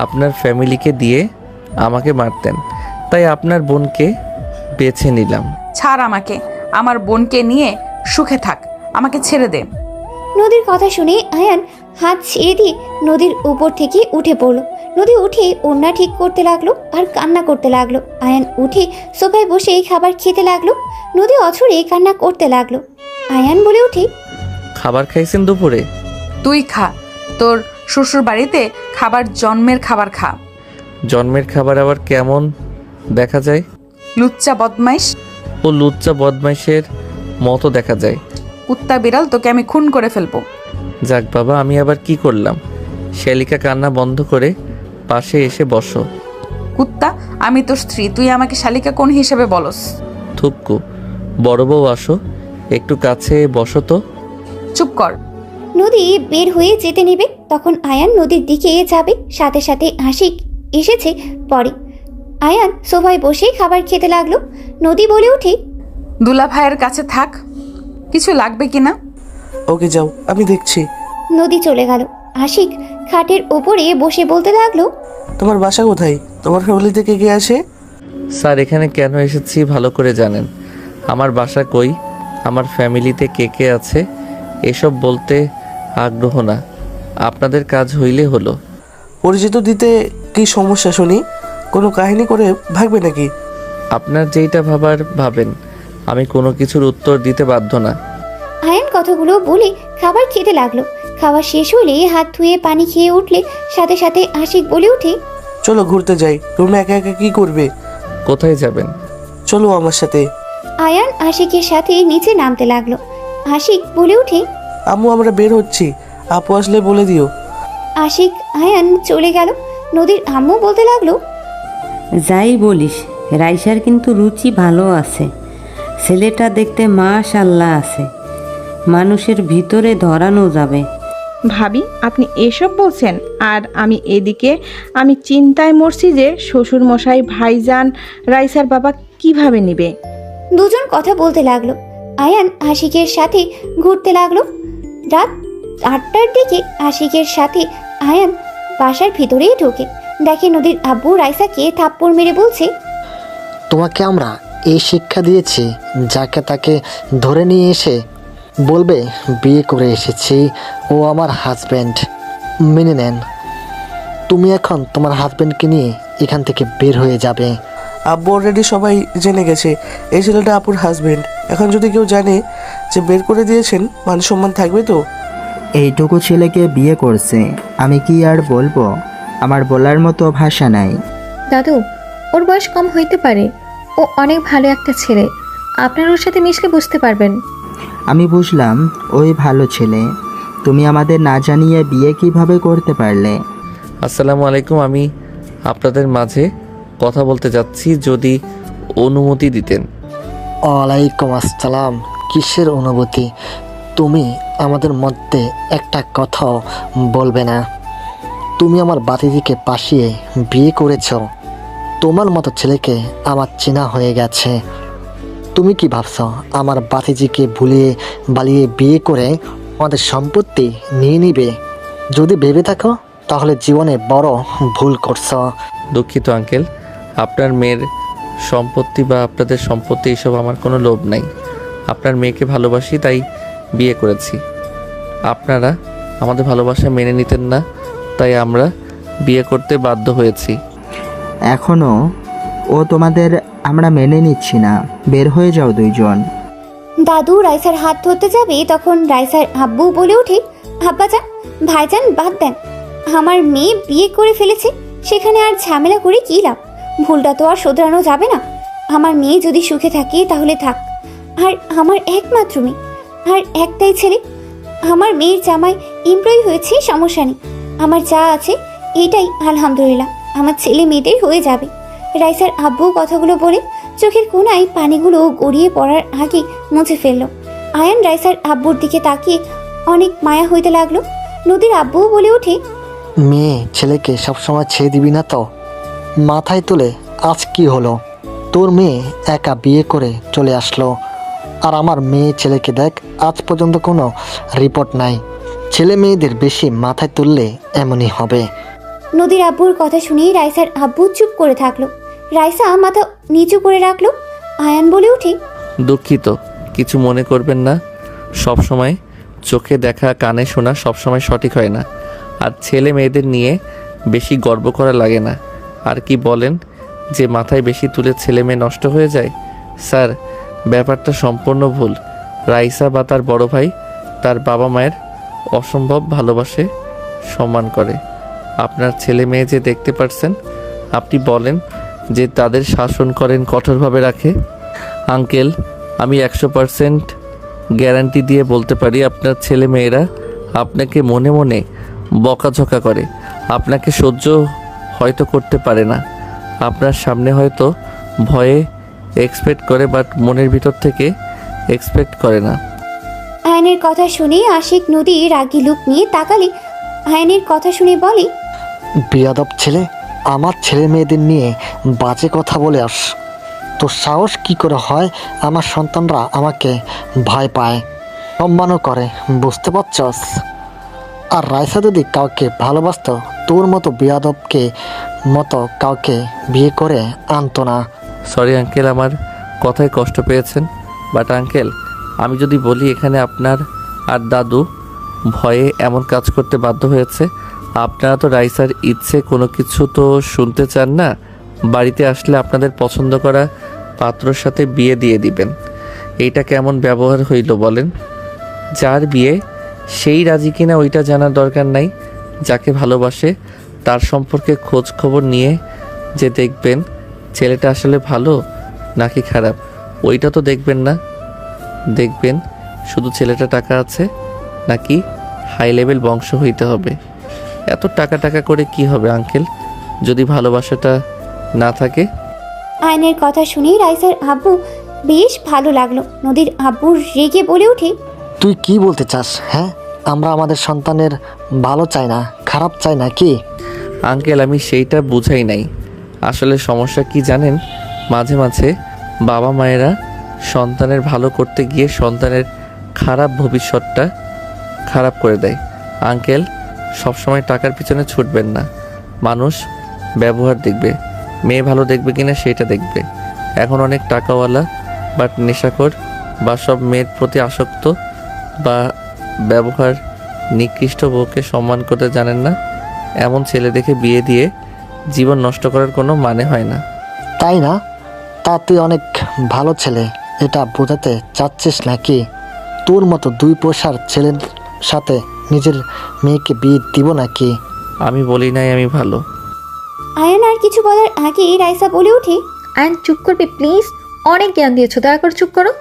আপনার ফ্যামিলিকে দিয়ে আমাকে মারতেন, তাই আপনার বোনকে বেছে নিলাম।
ছাড় আমাকে, আমার বোনকে নিয়ে সুখে থাক, আমাকে ছেড়ে দে।
নদীর কথা শুনে আয়ান হাত ছেড়ে দিয়ে নদীর উপর থেকে উঠে পড়লো। নদী উঠে ওড়না ঠিক করতে লাগলো আর কান্না করতে লাগলো। আয়ান উঠে সোফায় বসে খাবার খেতে লাগলো। নদী অছরে কান্না করতে লাগলো। আয়ান বলে ওঠে,
খাবার খাইছেন দুপুরে?
তুই খা, তোর শ্বশুর বাড়িতে খাবার জন্মের খাবার খা।
জন্মের খাবার আবার কেমন দেখা যায়?
লুচ্চা বদমাইশ।
ও লুচ্চা বদমাইশের মতো দেখা যায়।
কুত্তা বিড়াল, তোকে আমি খুন করে ফেলবো।
যাক বাবা, আমি আবার কি করলাম? শ্যালিকা কান্না বন্ধ করে পাশে এসে বসো।
কুত্তা, আমি তোর স্ত্রী, তুই আমাকে শালিকা কোন হিসেবে বলস?
থুপকু, বড় বউ আসো, একটু কাছে বসো তো।
চুপ কর।
নদী বের হয়ে যেতে নেবে, তখন আয়ান নদীর দিকে যাবে। সাথে সাথে আশিক এসেছে পরে। আয়ান সোফায় বসে খাবার খেতে লাগলো। নদী বলে ওঠে,
দুলা ভাইয়ের কাছে থাক, কিছু লাগবে কিনা?
ওকে যাও, আমি দেখছি।
নদী চলে গেল। আশিক খাটের ওপরে বসে বলতে লাগলো,
তোমার বাসা কোথায়? তোমার ফ্যামিলি থেকে কে আসে?
স্যার, এখানে কেন এসেছি ভালো করে জানেন। আমার বাসা কই, আমার ফ্যামিলিতে কে কে আছে এসব বলতে আগ্রহ না, আপনাদের কাজ হইলে হলো।
পরিচিত দিতে কি সমস্যা শুনি? কোনো কাহিনী করে ভাগবে নাকি?
আপনার যেইটা ভাবার ভাবেন, আমি কোনো কিছুর উত্তর দিতে বাধ্য না।
আয়ান কথাগুলো বলে খাবার খেতে লাগলো। খাওয়া শেষ হলে হাত ধুয়ে পানি খেয়ে উঠলে সাথে সাথে আশিক বলে ওঠে,
চলো ঘুরতে যাই। রুমে একা একা কি করবে?
কোথায় যাবেন?
চলো আমার সাথে।
আয়ান আশিকের সাথে নিচে নামতে লাগলো। আশিক বলে ওঠে,
আম্মু আমরা বের হচ্ছি, আপু আসলে বলে দিও।
আশিক আয়ান চলে গেল। নদীর আম্মু বলতে লাগলো,
যাই বলিস, রাইসার কিন্তু রুচি ভালো আছে। ছেলেটা দেখতে মাশাআল্লাহ আছে, মানুষের ভিতরে ধরানো যাবে।
ভাবি, আপনি এসব বলছেন আর আমি এদিকে আমি চিন্তায় মরছি যে শ্বশুর মশাই, ভাইজান, রাইসার বাবা কিভাবে নিবে।
দুজন কথা বলতে লাগলো। আয়ান আশিকের সাথে ঘুরতে লাগলো। রাত 8টার দিকে আশিকের সাথে আয়ান বাসার ভিতরেই ঢোকে। দেখে নদীর আব্বু রাইসাকে থাপ্পড় মেরে বলছে,
তোমাকে আমরা এই শিক্ষা দিয়েছি, যাকে তাকে ধরে নিয়ে এসে বলবে বিয়ে করে এসেছি, ও আমার হাজব্যান্ড, মেনে নেন। তুমি এখন তোমার হাজব্যান্ডকে নিয়ে এখান থেকে বের হয়ে যাবে।
আব্বু অলরেডি সবাই জেনে গেছে এই ছেলেটা আপুর হাজবেন্ড। এখন যদি কেউ জানে যে বের করে দিয়েছেন, মান সম্মান থাকবে তো?
এইটুকু ছেলেকে বিয়ে করছে, আমি কি আর বলবো? আমার বলার মতো ভাষা নাই।
দাদু, ওর বয়স কম হইতে পারে, ও অনেক ভালো একটা ছেলে, আপনার ওর সাথে মিশলে বুঝতে পারবেন।
আমি বুঝলাম ওই ভালো ছেলে, তুমি আমাদের না জানিয়ে বিয়ে কিভাবে করতে পারলে?
আসসালামু আলাইকুম, আমি আপনাদের মাঝে কথা বলতে যাচ্ছি, যদি অনুমতি দিতেন।
ওয়ালাইকুম আসসালাম। কিসের অনুভূতি? তুমি আমাদের মধ্যে একটা কথাও বলবে না? তুমি আমার বাতিদিকে পাশিয়ে বিয়ে করেছ। তোমার মতো ছেলেকে আমার চেনা হয়ে গেছে। তুমি কি ভাবছো আমার বাতিজিকে ভুলিয়ে বালিয়ে বিয়ে করে আমাদের সম্পত্তি নিয়ে নিবে? যদি ভেবে থাকো তাহলে জীবনে বড় ভুল করছো।
দুঃখিত আঙ্কেল, আপনার মেয়ের সম্পত্তি বা আপনাদের সম্পত্তি এসব আমার কোনো লোভ নাই। আপনার মেয়েকে ভালোবাসি তাই বিয়ে করেছি। আপনারা আমাদের ভালোবাসা মেনে নিতেন না, তাই আমরা বিয়ে করতে বাধ্য হয়েছি।
এখনও ও তোমাদের আমরা মেনে নিচ্ছি না, বের হয়ে যাও দুইজন।
দাদু রাইসার হাত ধরতে যাবে, তখন রাইসার আব্বু বলে ওঠে, আব্বাজান, ভাইজান বাদ দেন। আমার মেয়ে বিয়ে করে ফেলেছে, সেখানে আর ঝামেলা করে কী লাভ? ভুলটা তো আর শোধরানো যাবে না। আমার মেয়ে যদি সুখে থাকে তাহলে থাক। আর আমার একমাত্র মেয়ে, আর একটাই ছেলে। আমার মেয়ের জামাই এমপ্লয়ি হয়েছে, সমস্যা নেই। আমার যা আছে এটাই আলহামদুলিল্লাহ, আমার ছেলে মেয়েদের হয়ে যাবে। রাইসার আব্বু কথাগুলো বলে চোখের কোণায় পানিগুলো গড়িয়ে পড়ার আগে মুছে ফেললো। আয়ান রাইসার আব্বুর দিকে তাকিয়ে অনেক মায়া হইতে লাগলো। নদীর আব্বুও বলে ওঠে,
মেয়ে ছেলেকে সবসময় ছেড়ে দিবি না তো? মাথায় তুলে আজ কি হলো? তোর মেয়ে একা বিয়ে করে চলে আসলো, আর আমার মেয়ে ছেলেকে দেখ, আজ পর্যন্ত কোনো রিপোর্ট নাই। ছেলে মেয়েদের বেশি মাথায় তুললে এমনই হবে।
নদীর আব্বুর কথা শুনেই রাইসার আব্বু চুপ করে থাকলো। রাইসা মাথা নিচু করে রাখলো। আয়ান বলে ওঠে,
দুঃখিত, কিছু মনে করবেন না। সব সময় চোখে দেখা কানে শোনা সবসময় সঠিক হয় না, আর ছেলে মেয়েদের নিয়ে বেশি গর্ব করা লাগে না। আর কি বলেন যে মাথায় বেশি তুলে ছেলে মেয়ে নষ্ট হয়ে যায়? স্যার, ব্যাপারটা সম্পূর্ণ ভুল। রাইসা বা তার বড় ভাই তার বাবা মায়ের অসম্ভব ভালোবাসে, সম্মান করে। আপনার ছেলে মেয়ে যে দেখতে পারছেন, আপনি বলেন যে তাদের শাসন করেন, কঠোরভাবে রাখে। আঙ্কেল, আমি 100% গ্যারান্টি দিয়ে বলতে পারি আপনার ছেলে মেয়েরা আপনাকে মনে মনে বকাঝকা করে, আপনাকে সহ্য হয়তো করতে পারে না। আপনার সামনে হয়তো ভয়ে এক্সপেক্ট করে, বাট মনের ভিতর থেকে এক্সপেক্ট করে না।
আয়নের কথা শুনে আশিক নদী রাগী লুক নিয়ে তাকালে আয়নের কথা শুনে বলে,
বিয়াদব ছেলে, আমার ছেলে মেয়েদের নিয়ে বাজে কথা বলে আস। তোর সাহস কি করে হয়? আমার সন্তানরা আমাকে ভয় পায়, সম্মানও করে, বুঝতে পারছস? আর রাইসা যদি কাউকে ভালোবাসতো, তোর মতো বিয়াদবকে মতো কাউকে বিয়ে করে আনতো না।
সরি আঙ্কেল, আমার কথায় কষ্ট পেয়েছেন, বাট আঙ্কেল, আমি যদি বলি এখানে আপনার আর দাদু ভয়ে এমন কাজ করতে বাধ্য হয়েছে, আপনারা তো রাইসার ইচ্ছে কোনো কিছু তো শুনতে চান না। বাড়িতে আসলে আপনাদের পছন্দ করা পাত্রর সাথে বিয়ে দিয়ে দিবেন। এইটা কেমন ব্যবহার হইল বলেন? যার বিয়ে সেই রাজি কিনা ওইটা জানার দরকার নাই। যাকে ভালোবাসে তার সম্পর্কে খোঁজ খবর নিয়ে যে দেখবেন ছেলেটা আসলে ভালো নাকি খারাপ, ওইটা তো দেখবেন না। দেখবেন শুধু ছেলেটা টাকা আছে নাকি হাই লেভেল বংশ হইতে হবে। এত টাকা টাকা করে কি হবে আঙ্কেল, যদি ভালোবাসাটা না থাকে?
আয়নের কথা শুনে রাইসার আব্বু বেশ ভালো লাগলো। নদীর আব্বু রেগে বলে ওঠে,
তুই কি বলতে চাস? হ্যাঁ, আমরা আমাদের সন্তানের ভালো চাই না, খারাপ চাই না কি?
আঙ্কেল, আমি সেইটা বুঝাই নাই। আসলে সমস্যা কি জানেন, মাঝে মাঝে বাবা মায়েরা সন্তানের ভালো করতে গিয়ে সন্তানের খারাপ ভবিষ্যৎটা খারাপ করে দেয়। আঙ্কেল, সবসময় টাকার পিছনে ছুটবেন না। মানুষ ব্যবহার দেখবে, মেয়ে ভালো দেখবে কিনা সেটা দেখবে। এখন অনেক টাকাওয়ালা বাট নেশাখোর বা সব মেয়ের প্রতি আসক্ত বা ব্যবহার নিকৃষ্ট বউকে সম্মান করতে জানেন না, এমন ছেলে দেখে বিয়ে দিয়ে জীবন নষ্ট করার কোনো মানে হয় না।
তাই না? তা তুই অনেক ভালো ছেলে, এটা বোঝাতে চাচ্ছিস নাকি? তোর মতো দুই পয়সার ছেলের সাথে নিজের মেয়েকে বিয়ে দিব নাকি?
আমি বলি নাই আমি ভালো।
আয়ান আর কিছু বলার আগেই রাইসা বলে ওঠে,
আয়ান চুপ করবি প্লিজ, অনেক জ্ঞান দিয়েছো, দয়া করে চুপ করো।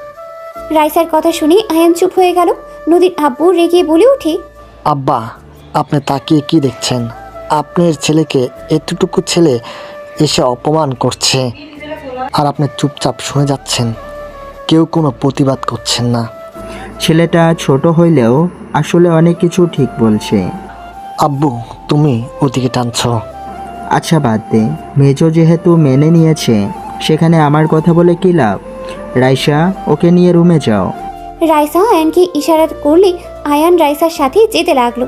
রাইসার কথা শুনে আয়ান চুপ হয়ে গেল। নদীর আব্বু রেগে বলে ওঠে,
আব্বা, আপনি তাকিয়ে কি দেখছেন? আপনার ছেলেকে এতটুকু ছেলে এসে অপমান করছে আর আপনি চুপচাপ শুনে যাচ্ছেন, কেউ কোনো প্রতিবাদ করছেন না।
ছেলেটা ছোট হইলেও আসলে অনেক কিছু ঠিক বলছে।
আব্বু, তুমি ওদিকে টানছো।
আচ্ছা বাদ দে, মেজো যেহেতু মেনে নিয়েছে সেখানে আমার কথা বলে কী লাভ? রাইসা, ওকে নিয়ে রুমে যাও।
রাইসা আয়ানকে ইশারা করলে আয়ান রাইসার সাথে যেতে লাগলো।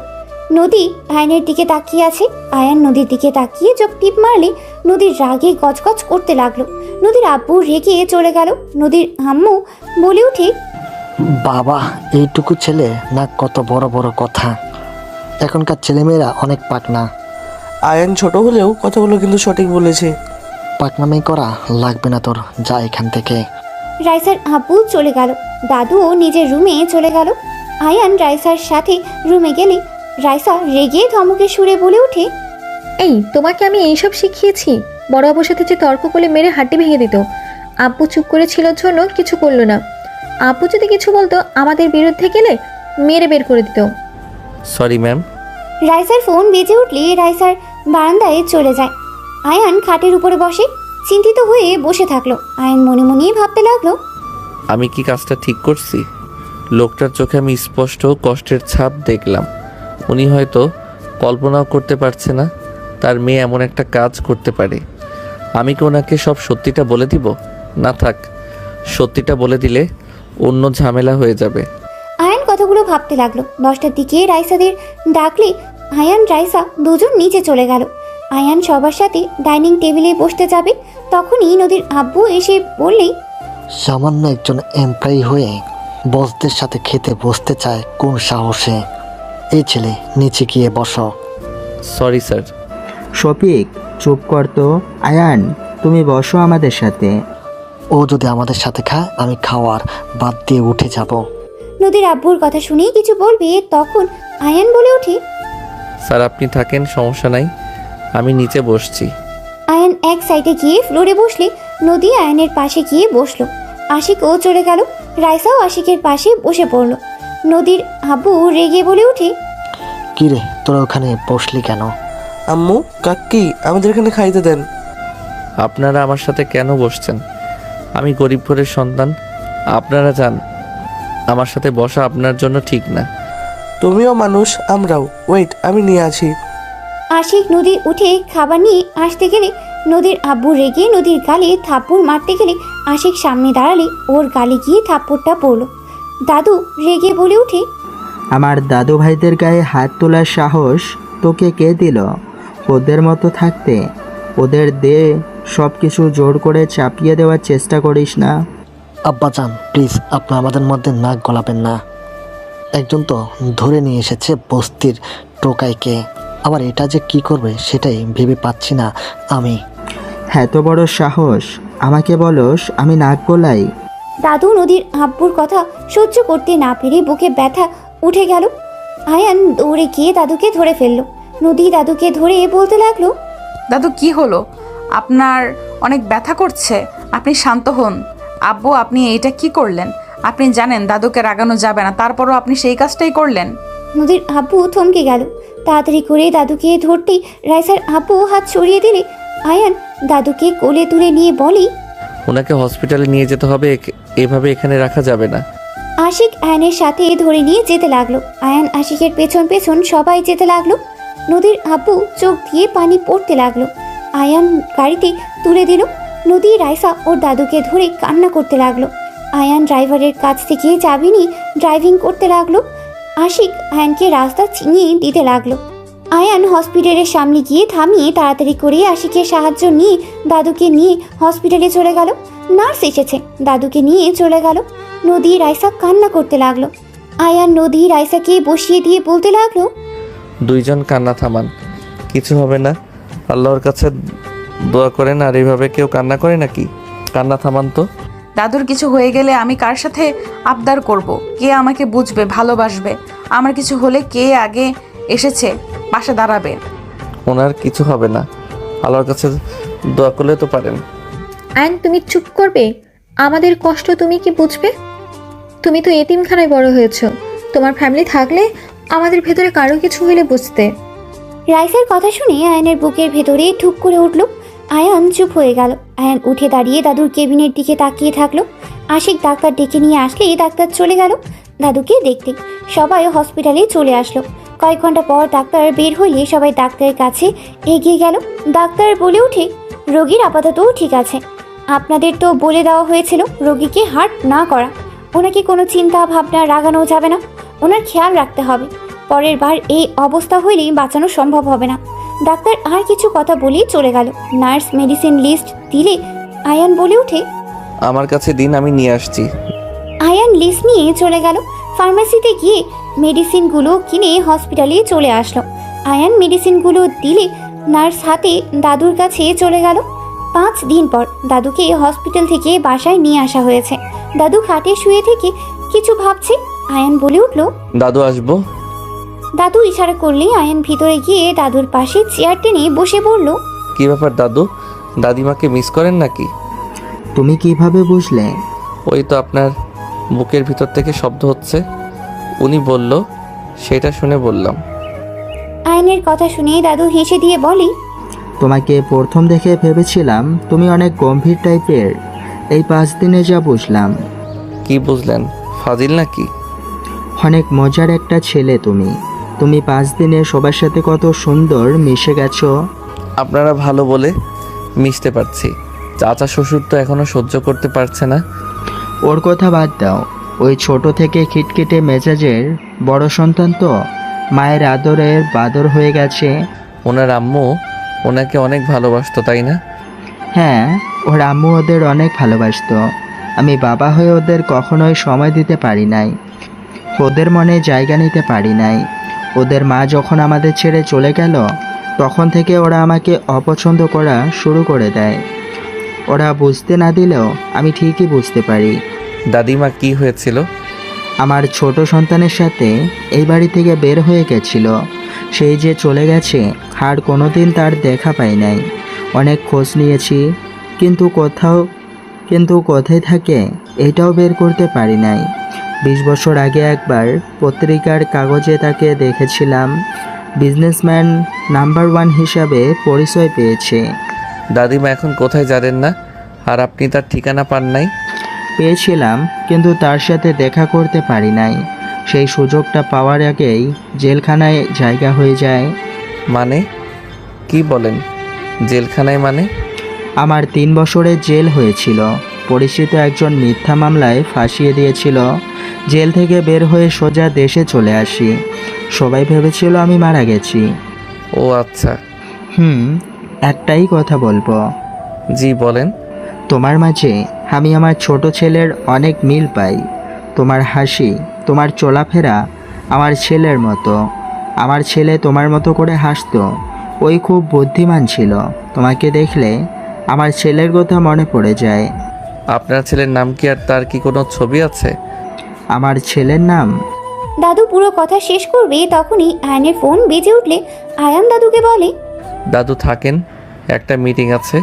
নদী আয়নের দিকে তাকিয়ে আছে। আয়ান নদীর দিকে তাকিয়ে চোখ টিপ মারলে নদীর রাগে গজগজ করতে লাগলো। নদীর আব্বু রেগে চলে গেল। নদীর আম্মু বলে ওঠে,
বাবা, এইটুকু ছেলে না কত বড় বড় কথা। এখনকার ছেলেমেয়েরা অনেক পাকনা।
আয়ান ছোট হলেও কথাগুলো কিন্তু সঠিক বলেছে।
পাকনামি করা লাগবে না তোর, যা এখান থেকে।
রাইসার আব্বু চলে গেল। দাদুও নিজের রুমে চলে গেল। আয়ান রাইসার সাথে রুমে গেলে রাইসা রেগে ধমকে সুরে বলে ওঠে,
এই তোমাকে আমি এইসব শিখিয়েছি? বড় আব্বুর সাথে যে তর্ক করলে মেরে হাড্ডি ভেঙে দিত। আব্বু চুপ করেছিল জন্য কিছু করলো না। আব্বু যদি কিছু বলতো আমাদের বিরুদ্ধে গেলে মেরে বের করে দিত।
Sorry ma'am.
রাইসার ফোন বেজে উঠলে রাইসার বারান্দায় চলে যায়। আয়ান খাটের উপরে বসে চিন্তিত হয়ে বসে থাকলো। আয়ান মনে মনে ভাবতে লাগলো,
আমি কি কাজটা ঠিক করছি? লোকটার চোখে আমি স্পষ্ট কষ্টের ছাপ দেখলাম। উনি হয়তো কল্পনাও করতে পারছে না তার মেয়ে এমন একটা কাজ করতে পারে। আমি কি ওনাকে সব সত্যিটা বলে দিব? না থাক, সত্যিটা বলে দিলে অন্য ঝামেলা হয়ে যাবে।
আয়ান কথাগুলো ভাবতে লাগলো। 10টার দিকে রাইসাদের ডাকলে আয়ান রাইসা দুজন নিচে চলে গেল। আয়ান সবার সাথে ডাইনিং টেবিলে বসতে যাবে, তখনই নদীর আব্বু এসে বললেই,
সামান্য একজন এমপ্লয়ি হয়ে বসদের সাথে খেতে বসতে চায় কোন সাহসে? এই ছেলে, নিচে গিয়ে বসো।
Sorry sir.
শফিক, চুপ কর তো। আয়ান, তুমি বসো আমাদের সাথে।
ও যদি আমাদের সাথে খায়, আমি খাওয়ার বাদ দিয়ে উঠে যাব।
নদীর আব্বুর কথা শুনেই কিছু বলবে, তখন আয়ান বলে ওঠে,
স্যার আপনি থাকেন, সমস্যা নাই, আমি নিচে বসছি।
আয়ান এক সাইডে গিয়ে ফ্লোরে বসলে নদী আয়ানের পাশে গিয়ে বসলো। আশিকও চলে গেল। রাইসাও আশিকের পাশে বসে পড়লো। নদীর আব্বু রেগে বলে ওঠে,
কি রে, তোরা ওখানে বসলি কেন?
আম্মু, কাকি, আমাদের এখানে খাইতে দেন।
আপনারা আমার সাথে কেন বসছেন? আমি গরিব ঘরের সন্তান, আপনারা যান। আমার সাথে বসা আপনার জন্য ঠিক না।
তুমিও মানুষ, আমরাও। ওয়েট, আমি নিয়ে আসি।
আশিক নদী উঠে খাবার নিয়ে আসতে গেলে নদীর আব্বু রেগে নদীর গালে থাপ্পড় মারতে গেলে আশিক সামনে দাঁড়ালে ওর গালে গিয়ে থাপ্পড়টা পড়লো। দাদু রেগে বলে ওঠে,
আমার দাদু ভাইদের গায়ে হাত তোলার সাহস তোকে কে দিল? ওদের মতো থাকতে ওদের দে সব কিছু জোর করে চাপিয়ে দেওয়ার চেষ্টা করিস না।
আব্বাজান, প্লিজ, আপনি আমাদের মধ্যে নাক গলাবেন না। একজন তো ধরে নিয়ে এসেছে বস্তির টোকাইকে, আবার এটা যে কি করবে সেটাই ভেবে পাচ্ছি না আমি।
এত বড় সাহস, আমাকে বলস আমি নাক গলাই?
দাদু নদীর আব্বুর কথা সহ্য করতে না পেরে বুকে ব্যথা উঠে গেল। আয়ান দৌড়ে গিয়ে দাদুকে ধরে ফেললো। নদী দাদুকে ধরে বলতে লাগলো,
দাদু কি হলো? আপনার অনেক ব্যথা করছে, আপনি শান্ত হন। আব্বু, আপনি এইটা কি করলেন? আপনি জানেন দাদুকে রাগানো যাবে না, তারপরও আপনি সেই কাজটাই করলেন।
নদীর আব্বু থমকে গেল। তাড়াতাড়ি করে দাদুকে ধরতেই রাইসার আব্বু হাত সরিয়ে দিলে আয়ান দাদুকে কোলে তুলে নিয়ে বলি,
ওনাকে হসপিটালে নিয়ে যেতে হবে, এভাবে এখানে রাখা যাবে না।
আশিক আয়ানের সাথে ধরে নিয়ে যেতে লাগলো। আয়ান আশিকের পেছন পেছন সবাই যেতে লাগলো। নদীর আব্বু চোখ দিয়ে পানি পড়তে লাগলো। আয়ান গাড়িতে তুলে দিল। নদী রাইসা ওর দাদুকে ধরে কান্না করতে লাগলো। আয়ান ড্রাইভারের কাছ থেকে চাবি নিয়ে ড্রাইভিং করতে লাগলো। আশিক আয়ানকে রাস্তা চিনিয়ে দিতে লাগলো। আয়ান হসপিটালের সামনে গিয়ে থামিয়ে তাড়াতাড়ি করে আশিকের সাহায্য নিয়ে দাদুকে নিয়ে হসপিটালে চলে গেল। নার্স এসেছে, দাদুকে নিয়ে চলে গেল। নদী রাইসা কান্না করতে লাগলো। আয়ান নদী রাইসাকে বসিয়ে দিয়ে বলতে লাগলো,
দুইজন কান্না থামান, কিছু হবে না। আল্লাহর কাছে দোয়া করেন। আর এইভাবে কেউ কান্না করে নাকি? কান্না থামান তো।
দাদুর কিছু হয়ে গেলে আমি কার সাথে আবদার করব? কে আমাকে বুঝবে, ভালোবাসবে? আমার কিছু হলে কে আগে এসেছে পাশে দাঁড়াবে?
ওনার কিছু হবে না, আল্লাহর কাছে দোয়া করলে তো পারেন।
অ্যান্ড তুমি চুপ করবে? আমাদের কষ্ট তুমি কি বুঝবে? তুমি তো এতিমখানায় বড় হয়েছো। তোমার ফ্যামিলি থাকলে আমাদের ভেতরে কারো কিছু হলে বুঝতে।
রাইসার কথা শুনে আয়ানের বুকের ভেতরে ঠুক করে উঠল। আয়ান চুপ হয়ে গেল। আয়ান উঠে দাঁড়িয়ে দাদুর কেবিনের দিকে তাকিয়ে থাকলো। আশিক ডাক্তার ডেকে নিয়ে আসলে ডাক্তার চলে গেল দাদুকে দেখতে। সবাই হসপিটালে চলে আসলো। কয়েক ঘন্টা পর ডাক্তার বের হইলে সবাই ডাক্তারের কাছে এগিয়ে গেল। ডাক্তার বলে ওঠে, রোগীর আপাতত ঠিক আছে। আপনাদের তো বলে দেওয়া হয়েছিল রোগীকে হার্ট না করা। ওনাকে কোনো চিন্তা ভাবনা রাগানো যাবে না, ওনার খেয়াল রাখতে হবে। পরের বার এই অবস্থা হইলেই বাঁচানো সম্ভব হবে না। ডাক্তার আর কিছু কথা বলেই চলে গেল। নার্স মেডিসিন লিস্ট দিলে আয়ান বলে ওঠে,
আমার কাছে দিন, আমি নিয়ে আসছি।
আয়ান লিস্ট নিয়ে চলে গেল। ফার্মেসিতে গিয়ে মেডিসিনগুলো কিনে হসপিটালে চলে আসলো। আয়ান মেডিসিনগুলো দিলে নার্স হাতে দাদুর কাছে চলে গেল। 5 দিন পর দাদুকে হসপিটাল থেকে বাসায় নিয়ে আসা হয়েছে। দাদু খাটে শুয়ে থেকে কিছু ভাবছে। আয়ান বলে উঠল,
দাদু আসবো।
দাদু ইশারা করলেই আয়ান ভিতরে গিয়ে দাদুর পাশে চেয়ার টেনে বসে বলল,
কি ব্যাপার দাদু, দাদিমাকে মিস করেন নাকি?
তুমি কিভাবে বুঝলে?
ওই তো আপনার বুকের ভিতর থেকে শব্দ হচ্ছে, উনি বলল, সেটা শুনে বললাম।
আয়ানের কথা শুনে দাদু হেসে দিয়ে বলে,
তোমাকে প্রথম দেখে ভেবেছিলাম তুমি অনেক গম্ভীর টাইপের। এই 5 দিনে যা বুঝলাম।
কি বুঝলেন? ফাজিল নাকি?
অনেক মজার একটা ছেলে তুমি। তুমি 5 দিনে সবার সাথে কত সুন্দর মিশে গেছো।
আপনারা ভালো বলে মিশতে পারছি, চাচা শ্বশুর তো এখনো সহ্য করতে পারছে না।
ওর কথা বাদ দাও। ওই ছোট থেকে খিটখিটে মেজাজের বড় সন্তান তো মায়ের আদরের বাদর হয়ে গেছে।
ওনার আম্মু ওনাকে অনেক ভালোবাসতো, তাই না?
হ্যাঁ, ওর আম্মু ওদের অনেক ভালোবাসতো। আমি বাবা হয়ে ওদের কখনোই সময় দিতে পারি নাই, ওদের মনে জায়গা নিতে পারি নাই। ওদের মা যখন আমাদের ছেড়ে চলে গেল তখন থেকে ওরা আমাকে অপছন্দ করা শুরু করে দেয়। ওরা বুঝতে না দিলেও আমি ঠিকই বুঝতে পারি।
দাদিমা কি হয়েছিল?
আমার ছোট সন্তানের সাথে এই বাড়ি থেকে বের হয়ে গেছিল। সেই যে চলে গেছে, আর কোনোদিন তার দেখা পাই নাই। অনেক খোঁজ নিয়েছি, কিন্তু কোথায় থাকে এটাও বের করতে পারি নাই। 20 বছর আগে একবার পত্রিকার কাগজে তাকে দেখেছিলাম। বিজনেসম্যান নাম্বার 1 হিসাবে পরিচয় পেয়েছে।
দাদিমা এখন কোথায় জানেন না? আর আপনি তার ঠিকানা পান নাই?
পেয়েছিলাম, কিন্তু তার সাথে দেখা করতে পারি নাই। সেই সুযোগটা পাওয়ার আগেই জেলখানায় জায়গা হয়ে যায়।
মানে কি বলেন? জেলখানায় মানে?
আমার 3 বছরের জেল হয়েছিল। পরিচিত একজন মিথ্যা মামলায় ফাঁসিয়ে দিয়েছিল। জেল থেকে বের হয়ে সোজা দেশে চলে আসি। সবাই ভেবেছিল আমি মারা গেছি।
ও আচ্ছা।
একটাই কথা বলবো।
জি বলেন।
তোমার মাঝে আমি আমার ছোট ছেলের অনেক মিল পাই। তোমার হাসি, তোমার চলাফেরা আমার ছেলের মতো। আমার ছেলে তোমার মতো করে হাসতো। ওই খুব বুদ্ধিমান ছিল। তোমাকে দেখলে আমার ছেলের কথা মনে পড়ে যায়।
আপনার ছেলের নাম কি আর তার কি কোনো ছবি আছে?
আমার ছেলের নাম।
দাদু পুরো কথা শেষ করবে তখনই আয়ানের ফোন বেজে উঠলে আয়ান দাদুকে বলে,
দাদু থাকেন, একটা মিটিং আছে,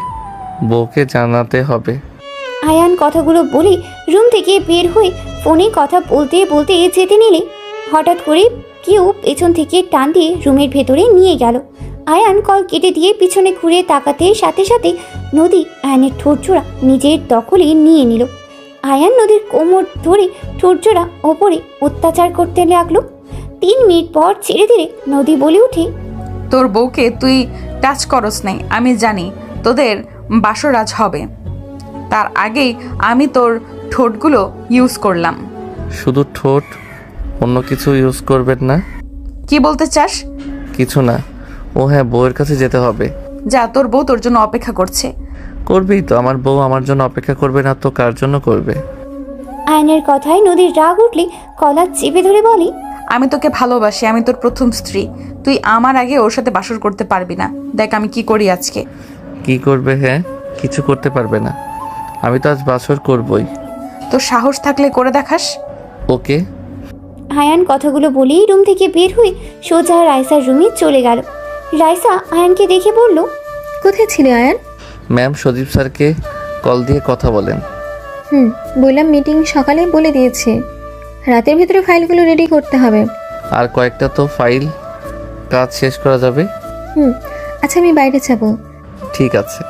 বউকে জানাতে হবে।
আয়ান কথাগুলো বলে রুম থেকে বের হয়ে ফোনে কথা বলতে বলতে যেতে নিলে হঠাৎ করে কেউ পেছন থেকে টান দিয়ে রুমের ভেতরে নিয়ে গেল। আয়ান কল কেটে দিয়ে পিছনে ঘুরে তাকাতে সাথে সাথে নদী আয়ানের ঠোঁট জোড়া নিজের দখলে নিয়ে নিল। আয়ান নদীর কোমর ধরে ঠোঁটজোড়া ওপরে অত্যাচার করতে লাগলো। 3 মিনিট পর ছেড়ে দিলে নদী বলে উঠে,
তোর বউকে তুই টাচ করস নাই, আমি জানি তোদের বাসর আজ হবে। তার আগেই আমি তোর ঠোঁটগুলো ইউজ করলাম।
শুধু ঠোঁট, অন্য কিছু ইউজ করবেন না?
কি বলতে চাস?
কিছু না। ও হ্যাঁ, বউয়ের কাছে যেতে হবে।
যা, তোর বউ তোর জন্য অপেক্ষা করছে।
করবেই তো, আমার বউ আমার জন্য অপেক্ষা করবে না তো কার জন্য করবে?
আয়নের কথায় নদীর রাগ উঠলে কলা চেপে ধরে বলে,
আমি তোকে ভালোবাসি, আমি তোর প্রথম স্ত্রী। তুই আমার আগে ওর সাথে বাসর করতে পারবি না। দেখ আমি কি করি আজকে।
কি করবে? হ্যাঁ, কিছু করতে পারবে না। আমি তো আজ বাসর করবই।
তোর সাহস থাকলে করে দেখাস।
ওকে।
আয়ান কথাগুলো বলেই রুম থেকে বের হয়ে সোজা রাইসার রুমে চলে গেল। রাইসা আয়ানকে দেখে বলল,
কোথায় ছিলে আয়ান?
ম্যাম, সজীব স্যারকে কল দিয়ে কথা বলেন।
বললাম মিটিং সকালে বলে দিয়েছি, রাতের ভিতরে ফাইলগুলো রেডি করতে হবে।
আর কয়েকটা তো ফাইল কাজ শেষ করা যাবে।
আচ্ছা, আমি বাইরে যাব।
ঠিক আছে।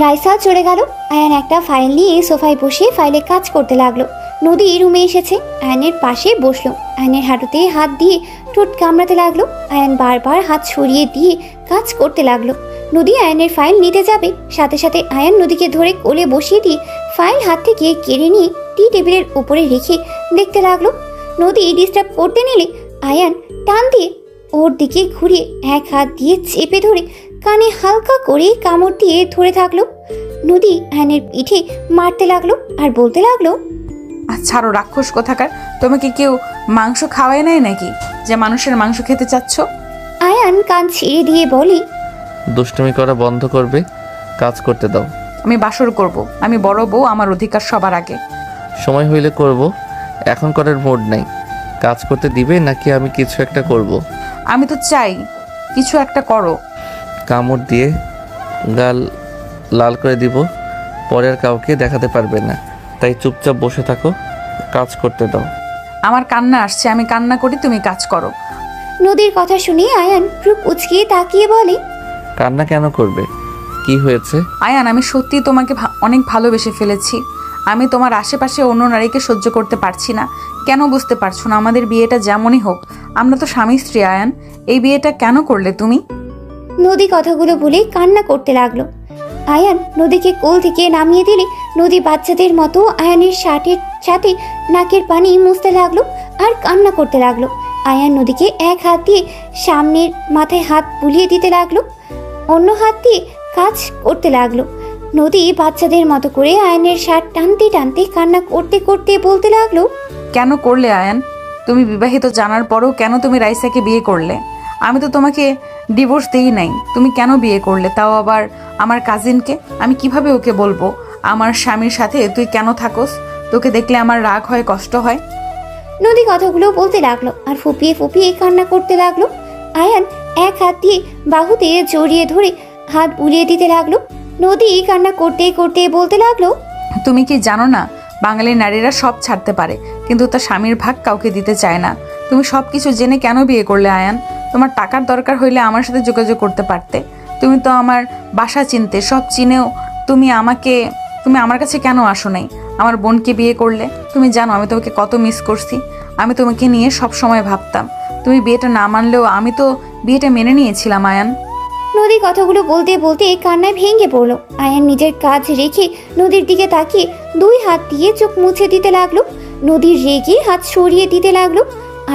রাইসা চলে গেল। আয়ান একটা ফাইল নিয়ে সোফায় বসে ফাইলে কাজ করতে লাগলো। নদী রুমে এসেছে, আয়নের পাশে বসলো। আয়নের হাঁটুতে হাত দিয়ে ঠোঁট কামড়াতে লাগলো। আয়ান বারবার হাত সরিয়ে দিয়ে কাজ করতে লাগলো। নদী আয়নের ফাইল নিতে যাবে, সাথে সাথে আয়ান নদীকে ধরে কোলে বসিয়ে দিয়ে ফাইল হাত থেকে কেড়ে নিয়ে টি টেবিলের উপরে রেখে দেখতে লাগলো। নদী ডিস্টার্ব করতে নিলে আয়ান টান দিয়ে ওর দিকে ঘুরিয়ে এক হাত দিয়ে চেপে ধরে কানে হালকা করে কামড় দিয়ে ধরে থাকলো। নদী আয়নের পিঠে মারতে লাগলো আর বলতে লাগলো,
ছাড়ো রাক্ষস কোথাকার, তোমাকে কেউ মাংস খাওয়ায় নাই নাকি যে মানুষের মাংস খেতে চাচ্ছ?
আয়ান কান ছেড়ে দিয়ে বলি,
দুষ্টুমি করা বন্ধ করবে, কাজ করতে দাও।
আমি বাসর করব, আমি বড় বউ, আমার অধিকার সবার আগে।
সময় হইলে করব, এখন করার মুড নাই। কাজ করতে দিবে নাকি আমি কিছু একটা করব?
আমি তো চাই কিছু একটা করো।
কামড় দিয়ে গাল লাল করে দিব, পরে আর কাউকে দেখাতে পারবে না। তাই চুপচাপ বসে থাকো, কাজ করতে দাও।
আমার কান্না আসছে, আমি কান্না করি, তুমি কাজ করো।
নদীর কথা শুনে আয়ান ভ্রু কুঁচকিয়ে তাকিয়ে বলে,
কান্না কেন করবে? কি হয়েছে?
আয়ান, আমি সত্যি তোমাকে অনেক ভালোবেসে ফেলেছি। আমি তোমার আশেপাশে অন্য নারীকে সহ্য করতে পারছি না। কেন বুঝতে পারছো না? আমাদের বিয়েটা যেমনই হোক, আমরা তো স্বামী স্ত্রী। আয়ান, এই বিয়েটা কেন করলে তুমি?
নদী কথাগুলো বলে কান্না করতে লাগলো। আয়ান নদীকে কোল থেকে নামিয়ে দিলে নদী বাচ্চাদের মতো আয়ানের শার্টের সাথে নাকের পানি মুছতে লাগলো আর কান্না করতে লাগলো। আয়ান নদীকে এক হাত দিয়ে সামনের মাথায় হাত বুলিয়ে দিতে লাগলো, অন্য হাত দিয়ে কাজ করতে লাগলো। নদী বাচ্চাদের মতো করে আয়ানের শার্ট টানতে টানতে কান্না করতে করতে বলতে লাগলো,
কেন করলে আয়ান? তুমি বিবাহিত জানার পরও কেন তুমি রাইসাকে বিয়ে করলে? আমি তো তোমাকে ডিভোর্স দিই নাই, তুমি কেন বিয়ে করলে? তাও আবার আমার কাজিনকে। আমি কিভাবে ওকে বলবো আমার স্বামীর সাথে তুই কেন থাকোস? তোকে দেখলে আমার রাগ হয়, কষ্ট হয়।
নদী কথাগুলো বলতে লাগলো আর ফুপিয়ে ফুপিয়ে কান্না করতে লাগলো। আয়ান এক হাত দিয়ে বাহুতে জড়িয়ে ধরে হাত বুলিয়ে দিতে লাগলো। নদী কান্না করতে করতে বলতে লাগলো,
তুমি কি জানো না, বাঙালি নারীরা সব ছাড়তে পারে কিন্তু তার স্বামীর ভাগ কাউকে দিতে চায় না। তুমি সব কিছু জেনে কেন বিয়ে করলে আয়ান? তোমার টাকার দরকার হইলে আমার সাথে যোগাযোগ করতে পারতে। তুমি তো আমার বাসা চিনতে, সব চিনেও তুমি আমার কাছে কেন আসো নাই? আমার বোনকে বিয়ে করলে। তুমি জানো আমি তোমাকে কত মিস করছি। আমি তোমাকে নিয়ে সব সময় ভাবতাম। তুমি বিয়েটা না মানলেও আমি তো বিয়েটা মেনে নিয়েছিলাম আয়ান।
নদী কথাগুলো বলতে বলতে কান্নায় ভেঙে পড়লো। আয়ান নিজের কাজ রেখে নদীর দিকে তাকিয়ে 2 হাত দিয়ে চোখ মুছে দিতে লাগলো। নদীর রেগে হাত সরিয়ে দিতে লাগলো।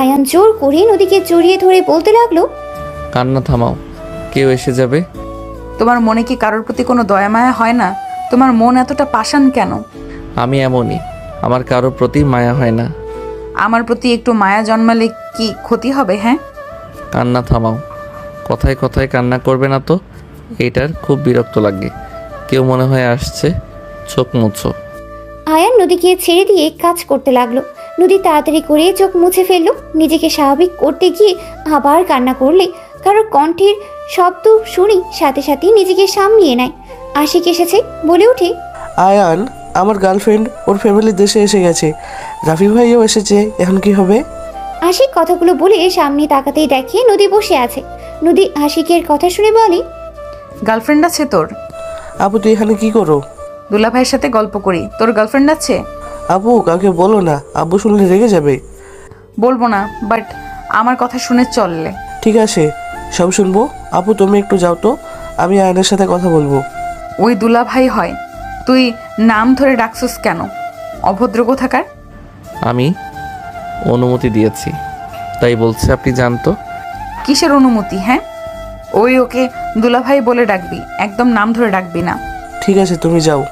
আয়ান জোর করে নদীকে জড়িয়ে ধরে বলতে লাগলো,
কান্না থামাও, কেউ এসে যাবে।
তোমার মনে কি কারোর প্রতি কোনো দয়া মায়া হয় না? তোমার মন এতটা পাষাণ কেন?
আমি এমনই, আমার কারোর প্রতি মায়া হয় না।
আমার প্রতি একটু মায়া জন্মালে কি ক্ষতি হবে? হ্যাঁ,
কান্না থামাও, কথায় কথায় কান্না করবে না তো। এইটার খুব বিরক্ত লাগে। কেউ মনে হয় আসছে, চোখ মুছো।
আয়ান নদীকে ছেড়ে দিয়ে কাজ করতে লাগলো। নদী তাড়াতাড়ি করে চোখ মুছে ফেললো। নিজেকে স্বাভাবিক করতে গিয়ে আবার কান্না করলে কারোর কণ্ঠের শব্দ শুনে সাথে সাথে নিজেকে সামলিয়ে নেয়। আশিক এসেছে, বলে ওঠে,
আয়ান, আমার গার্লফ্রেন্ড ওর ফ্যামিলি দেশে এসে গেছে, রাফি ভাইও এসেছে, এখন কি হবে?
আশিক কথাগুলো বলে সামনে তাকাতেই দেখে নদী বসে আছে। নদী আশিকের কথা শুনে বলে,
গার্লফ্রেন্ড আছে তোর?
আপু তুই এখানে কি করো?
দুলা ভাইয়ের সাথে গল্প করি। তোর গার্লফ্রেন্ড আছে?
আপু কাউকে বলো না, আব্বু শুনলে রেগে যাবে।
বলবো না, বাট আমার কথা শুনে চললে।
ঠিক আছে, সব শুনবো। আপু তুমি একটু যাও তো, আমি আয়নের সাথে কথা বলবো।
ওই দুলাভাই হয়, তুই নাম ধরে ডাকছিস কেন? অভদ্র কোথাকার।
আমি অনুমতি দিয়েছি, তাই বলছে আপনি জানতো।
কিসের অনুমতি? হ্যাঁ, ওকে দুলাভাই বলে ডাকবি, একদম নাম ধরে ডাকবি না।
ঠিক আছে তুমি যাও।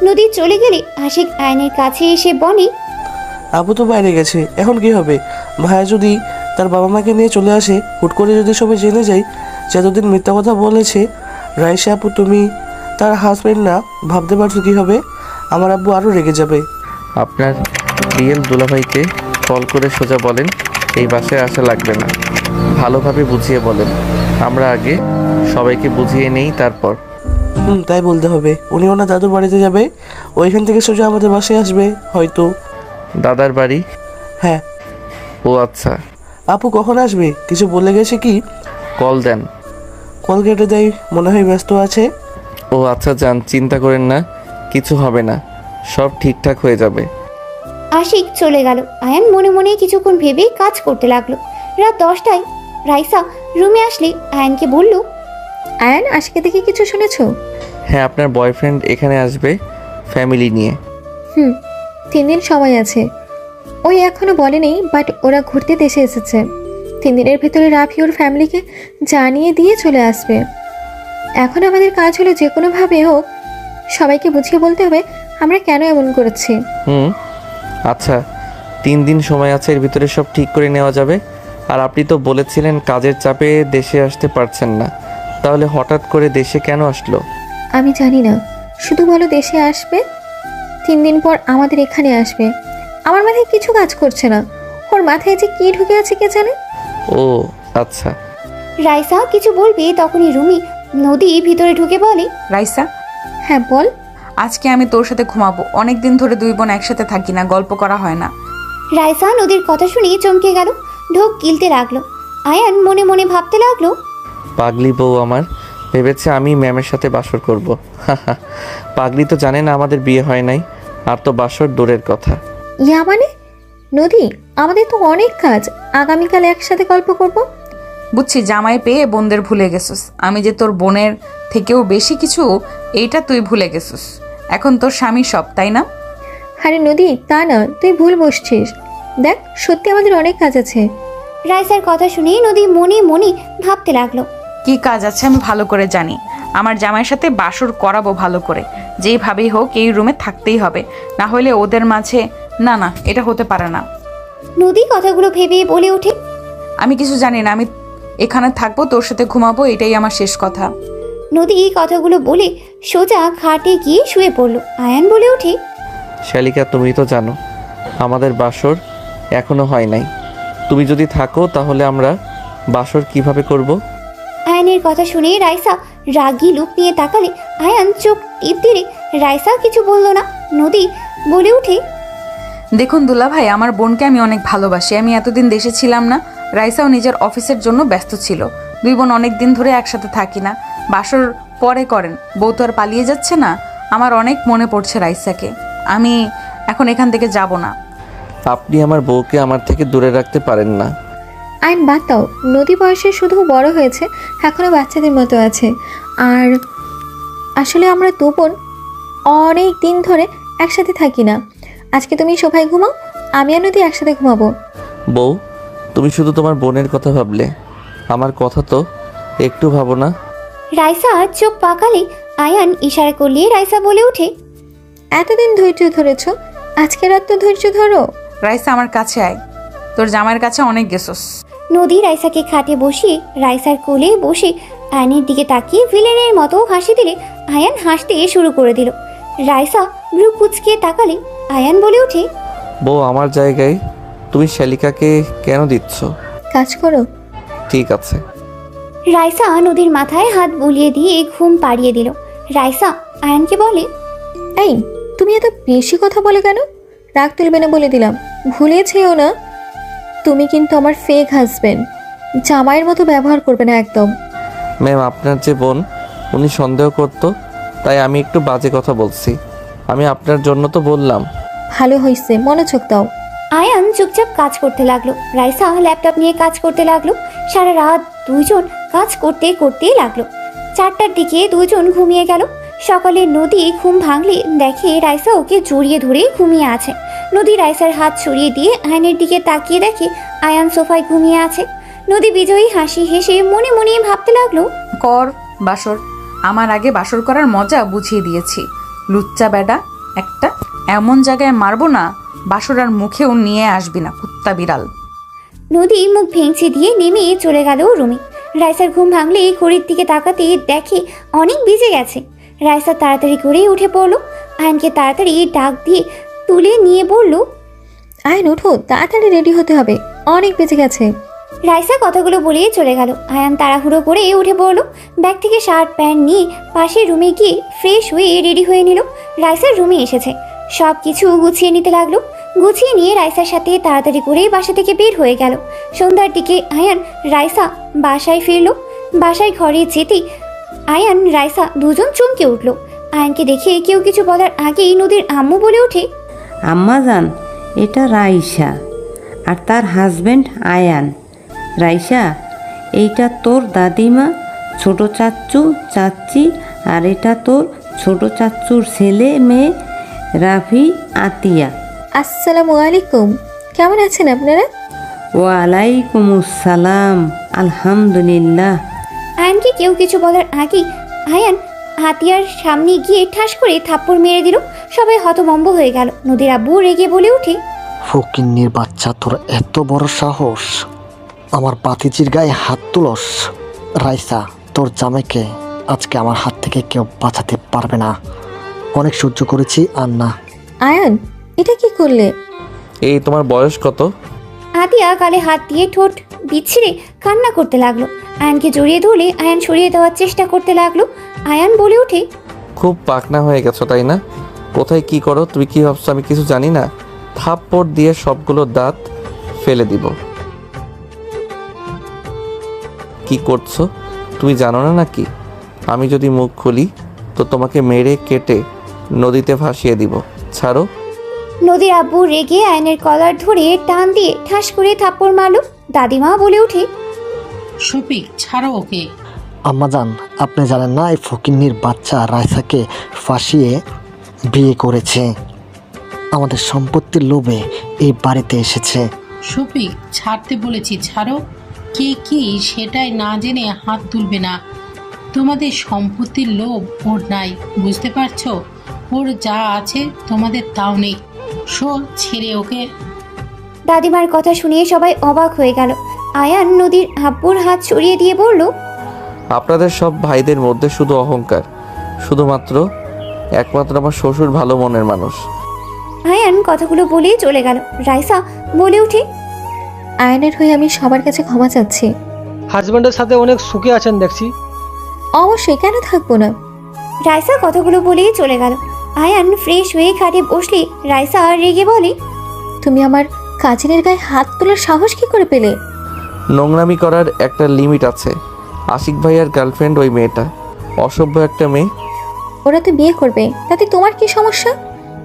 নদী চলে গেলে আশিক আয়নের কাছে এসে বলে,
আপু তো বাইরে গেছে, এখন কি হবে? ভাইয়া যদি তার বাবা মাকে নিয়ে চলে আসে, হুট করে যদি সবাই জেনে যায় যে এতদিন মিথ্যা কথা বলেছে রাইসা আপু তুমি তার হাজবেন্ড না, ভাবতে পারছো কি হবে? আমার আব্বু আরও রেগে যাবে।
আপনার রিয়েল দুলাভাইকে কল করে সোজা বলেন এই বাসায় আসা লাগবে না, ভালোভাবে বুঝিয়ে বলেন। আমরা আগে সবাইকে বুঝিয়ে নেই, তারপর।
তাই বলতে হবে। উনি ওনার দাদুর বাড়িতে যাবে, ওইখান থেকে সোজা আমাদের বাসায় আসবে হয়তো।
দাদার বাড়ি?
হ্যাঁ।
ও আচ্ছা।
আপু কখন আসবে? কিছু বলে গেছে কি?
কল দেন।
কল কেটে দেয়, মনে হয় ব্যস্ত আছে।
ও আচ্ছা যান, চিন্তা করেন না, কিছু হবে না, সব ঠিকঠাক হয়ে যাবে।
আশিক চলে গেল। আয়ান মনে মনে কিছুক্ষণ ভেবে কাজ করতে লাগলো। রাত 10টায় রাইসা রুমে আসলে আয়ানকে বলল,
আয়ান, আজকে থেকে কিছু শুনেছো?
হ্যাঁ, আপনার বয়ফ্রেন্ড এখানে আসবে ফ্যামিলি নিয়ে।
3 দিন সময় আছে। ওই এখনো বলেনি, বাট ওরা ঘুরতে দেশে এসেছে। 3 দিনের ভেতরে রাফি ওর ফ্যামিলিকে জানিয়ে দিয়ে চলে আসবে। এখন আমাদের কাজ হলো যে কোনোভাবে হোক সবাইকে বুঝিয়ে বলতে হবে আমরা কেন এমন করেছি।
আচ্ছা, 3 দিন সময় আছে, এর ভিতরে সব ঠিক করে নেওয়া যাবে। আর আপনি তো বলেছিলেন কাজের চাপে দেশে আসতে পারছেন না, তাহলে হঠাৎ করে দেশে কেন আসলো?
আমি জানি না, শুধু বলো দেশে আসবে, 3 দিন পর আমাদের এখানে আসবে। আমার মাথায় কিছু কাজ করছে না, ওর মাথায় যে কি ঢুকে আছে কে জানে।
ও আচ্ছা।
রাইসা কিছু বলবে তখনই রুমি নদী ভিতরে ঢুকে বলে,
রাইসা,
হ্যাঁ বল।
আজকে আমি তোর সাথে ঘুমাবো। অনেক দিন ধরে দুই বোন একসাথে থাকি না, গল্প করা হয় না।
রাইসা নদীর কথা শুনে চমকে গেল, ঢোক গিলতে লাগলো। আয়ান মনে মনে ভাবতে লাগলো,
পাগলি বউ আমার, ভেবেছে আমি ম্যামের সাথে বাসর করব। পাগলি তো জানে না আমাদের বিয়ে হয় নাই, আর তো বাসর দূরের কথা।
ইয়া মানে? নদী, আমাদের তো অনেক কাজ, আগামীকাল একসাথে গল্প করব।
বুঝছি, জামাই পেয়ে বোনদের ভুলে গেছিস। আমি যে তোর বোনের থেকেও বেশি কিছু, এইটা তুই ভুলে গেছিস। এখন তোর স্বামী সব, তাই না?
আরে নদী, তা না, তুই ভুল বসছিস। দেখ, সত্যি আমাদের অনেক কাজ আছে।
রাইসার কথা শুনে নদী মনে মনে ভাবতে লাগলো,
কি কাজ আছে আমি ভালো করে জানি। আমার জামাইয়ের সাথে বাসর করাবো ভালো করে, যেইভাবেই হোক এই রুমে থাকতেই হবে, না হলে ওদের মাঝে না না, এটা হতে পারে না।
নদী কথাগুলো ভেবে বলে ওঠে,
আমি কিছু জানি না, আমি এখানে থাকবো, তোর সাথে ঘুমাবো, এটাই আমার শেষ কথা।
নদী এই কথাগুলো বলে সোজা খাটে গিয়ে শুয়ে পড়ল। আয়ান বলে ওঠে,
শালিকা, তুমি তো জানো আমাদের বাসর এখনো হয় নাই। তুমি যদি থাকো তাহলে আমরা বাসর কিভাবে করব?
আয়ানের কথা শুনে রাইসা রাগী লুক নিয়ে তাকালে আয়ান চোখ টিপ দিলে রাইসা কিছু বলল না। নদী বলে ওঠে,
দেখুন দুলাভাই, আমার বোনকে আমি অনেক ভালোবাসি। আমি এতদিন দেশে ছিলাম না, রাইসাও নিজের অফিসের জন্য ব্যস্ত ছিল। দুই বোন অনেক দিন ধরে একসাথে থাকি না, বাসর পরে করেন। বউ তো আর পালিয়ে যাচ্ছে না। আমার অনেক মনে পড়ছে রাইসাকে। আমি এখন এখান থেকে যাব না।
আপনি আমার বউকে আমার থেকে দূরে রাখতে পারেন না।
আইন বাদ দাও, নদী বয়সে শুধু বড় হয়েছে, এখনো বাচ্চাদের মতো আছে। আর আসলে আমরা দু বোন অনেক দিন ধরে একসাথে থাকি না। আজকে তুমি সোফায় ঘুমাও, আমি আর নদী একসাথে ঘুমাবো।
বউ, তুমি শুধু তোমার বোনের কথা ভাবলে, আমার কথা তো একটু ভাবো না।
রাইসা চোখ পাকালে আয়ান ইশারা করলে রাইসা বলে ওঠে,
এতদিন ধৈর্য ধরেছ, আজকে রাত তো ধৈর্য ধরো।
রাইসা আমার কাছে আয়, তোর জামাইয়ের কাছে অনেক গেছস।
নদী রাইসাকে খাটে বসিয়ে রাইসার কোলে বসে আয়ানের দিকে তাকিয়ে ভিলেনের মতো হাসি দিলে আয়ান হাসতে শুরু করে দিল। রাইসা ভ্রু কুচকিয়ে তাকালে আয়ান বলে ওঠে,
বউ, আমার জায়গায় তুমি শালিকাকে কেন দিচ্ছ?
কাজ করো।
ঠিক আছে।
রাইসা নদীর মাথায় হাত বুলিয়ে দিয়ে ঘুম পাড়িয়ে দিল। রাইসা আয়ানকে বলে,
এই, তুমি এত বেশি কথা বলে কেন? রাগ তুলবে না বলে দিলাম, ভুলেছেও না। তুমি কিন্তু আমার ফেক হাজবেন্ড, জামাইয়ের মতো ব্যবহার করবে না একদম।
ম্যাম, আপনার যে বোন, উনি সন্দেহ করতো, তাই আমি একটু বাজে কথা বলছি। আমি আপনার জন্য তো বললাম।
ভালো হয়েছে, মনোযোগ দাও।
আয়ান চুপচাপ কাজ করতে লাগলো, রাইসা ল্যাপটপ নিয়ে কাজ করতে লাগলো। সারা রাত দুইজন কাজ করতে করতেই লাগলো। 4টার দিকে দুজন ঘুমিয়ে গেল। সকালে নদী ঘুম ভাঙলে দেখে রাইসা ওকে জড়িয়ে ধরে ঘুমিয়ে আছে। নদী রাইসার হাত সরিয়ে দিয়ে আয়নের দিকে তাকিয়ে দেখে আয়ান সোফায় ঘুমিয়ে আছে। নদী বিজয়ী হাসি হেসে মনে মনে ভাবতে লাগলো,
কর বাসর, আমার আগে বাসর করার মজা বুঝিয়ে দিয়েছি। লুচ্চা বেডা একটা, এমন জায়গায় মারবো না বাসর আর মুখেও নিয়ে আসবি না, কুত্তা বিড়াল।
নদী মুখ ভেঙচি দিয়ে নেমে চলে গেল রুমে। রাইসার ঘুম ভাঙলে ঘড়ির দিকে তাকাতে দেখে অনেক বেজে গেছে। রাইসা তাড়াতাড়ি করে উঠে পড়লো। আয়নকে তাড়াতাড়ি ডাক দিয়ে তুলে নিয়ে বলল,
আয়ন ওঠো, তাড়াতাড়ি রেডি হতে হবে, অনেক বেঁচে গেছে।
রাইসা কথাগুলো বলে চলে গেল। আয়ান তাড়াহুড়ো করে উঠে পড়লো। ব্যাগ থেকে শার্ট প্যান্ট নিয়ে পাশের রুমে গিয়ে ফ্রেশ হয়ে রেডি হয়ে নিল। রাইসার রুমে এসেছে, সব কিছু গুছিয়ে নিতে লাগলো। গুছিয়ে নিয়ে রাইসার সাথে তাড়াতাড়ি করে বাসা থেকে বের হয়ে গেল। সন্ধ্যার দিকে আয়ান রাইসা বাসায় ফিরলো। বাসায় ঘরে যেতেই আয়ান রাইসা দুজন চমকে উঠল। আয়ানকে দেখে কেউ কিছু বলার আগেই নদীর আম্মু বলে ওঠে,
আম্মাজান, এটা রাইসা আর তার হাজবেন্ড আয়ান। রাইসা, এইটা তোর দাদিমা, ছোট চাচ্চু চাচ্চি, আর এটা তোর ছোট চাচ্চুর ছেলে মেয়ে রাফি আতিয়া।
আসসালামু আলাইকুম, কেমন আছেন আপনারা?
ওয়ালাইকুম আসসালাম, আলহামদুলিল্লাহ।
আয়ানকে কেউ কিছু বলার আগেই আয়ান হাতিয়ার সামনে গিয়ে ঠাস করে থাপ্পড় মেরে দিল। সবাই হতভম্ব হয়ে গেল। নদীর আব্বু রেগে বলে ওঠে,
ফকিন্নির বাচ্চা, তোর এত বড় সাহস, আমার বাতিজির গায়ে হাত তুলস? রাইসা, তোর জামাইকে আজকে আমার হাত থেকে কেউ বাঁচাতে পারবে না। অনেক সহ্য করেছি, আর না।
আয়ান, এটা কি করলে?
এই তোমার বয়স কত?
আতিয়া গালে হাত দিয়ে ঠোঁট বিচ্ছিরে কান্না করতে লাগলো। আয়ানকে জড়িয়ে ধরলে আয়ান সরিয়ে দেওয়ার চেষ্টা করতে লাগলো। আয়ান বলে ওঠে,
খুব পাকনা হয়ে গেছো তাই না? কোথায় কি করো তুমি কি ভাবছো আমি কিছু জানি না? থাপ্পড় দিয়ে সবগুলো দাঁত ফেলে দিব। কি করছো তুমি জানো না নাকি? আমি যদি মুখ খুলি তো তোমাকে মেরে কেটে নদীতে ভাসিয়ে দিব। ছাড়ো।
নদীর আব্বু রেগে আয়নের কলার ধরে টান দিয়ে ঠাস করে থাপ্পড় মারল। দাদিমা বলে ওঠে,
শফিক, ছাড়ো ওকে।
আম্মাজান, আপনি জানেন না এই ফকিন্নির বাচ্চা রাইসাকে ফাঁসিয়ে বিয়ে করেছে। আমাদের সম্পত্তির লোভে এই বাড়িতে এসেছে।
শফিক, ছাড়তে বলেছি, ছাড়ো। কে কি সেটাই না জেনে হাত তুলবে না। তোমাদের সম্পত্তির লোভ ওর নাই, বুঝতে পারছো? ওর যা আছে তোমাদের তাও নেই। ছেড়ে ওকে।
দাদিমার কথা শুনে সবাই অবাক হয়ে গেল। আয়ান নদীর আব্বুর হাত সরিয়ে দিয়ে বলল,
আপনাদের সব ভাইদের মধ্যে শুধু অহংকার, শুধুমাত্র একমাত্র আমার শ্বশুর ভালো মনের মানুষ।
আয়ান কথাগুলো বলেই চলে গেল। রাইসা বলে ওঠে,
আয়নের হয়ে আমি সবার কাছে ক্ষমা চাচ্ছি।
হাজব্যান্ডের সাথে অনেক সুখে আছেন দেখছি।
অবশ্যই, কেন থাকবো না।
রাইসা কথাগুলো বলেই চলে গেল। আয়ান ফ্রেশ হয়ে খাটে বসলে রাইসা রেগে বলে,
তুমি আমার কাজিনের গায়ে হাত তোলার সাহস কি করে পেলে?
নোংরামি করার একটা লিমিট আছে। আশিক ভাইয়ার গার্লফ্রেন্ড ওই মেয়েটা, অসভ্য একটা মেয়ে।
ওরা তো বিয়ে করবে, তাতে তোমার কি সমস্যা?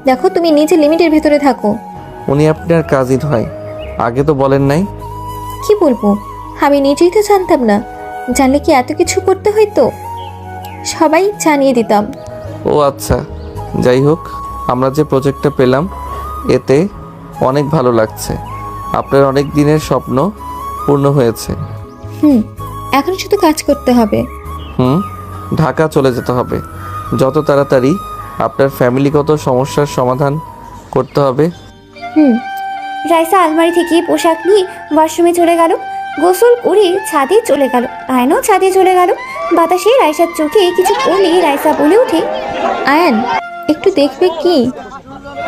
দেখো, তুমি নিজে লিমিটের ভেতরে থাকো।
উনি আপনার কাজিন হয়, আগে তো বলেন নাই।
কি বলবো, আমি নিজেই তো জানতাম না। জানলে কি এত কিছু করতে হইতো? সবাই জানিয়ে দিতাম।
ও আচ্ছা, যাই হোক, আমরা যে প্রজেক্টটা পেলাম এতে অনেক ভালো লাগছে। আপনার অনেক দিনের স্বপ্ন পূর্ণ হয়েছে।
এখন শুধু কাজ করতে হবে।
ঢাকা চলে যেতে হবে যত তাড়াতাড়ি। আপনার ফ্যামিলিগত সমস্যার সমাধান করতে হবে।
রাইসা আলমারি থেকে পোশাক নিয়ে ওয়াশরুমে চলে গেল। গোসল করে ছাদে চলে গেল। আয়নও ছাদে চলে গেল। বাতাসে রাইসার চোখে কিছু পড়লে রাইসা বলে ওঠে,
আয়ান, একটু দেখবে কি?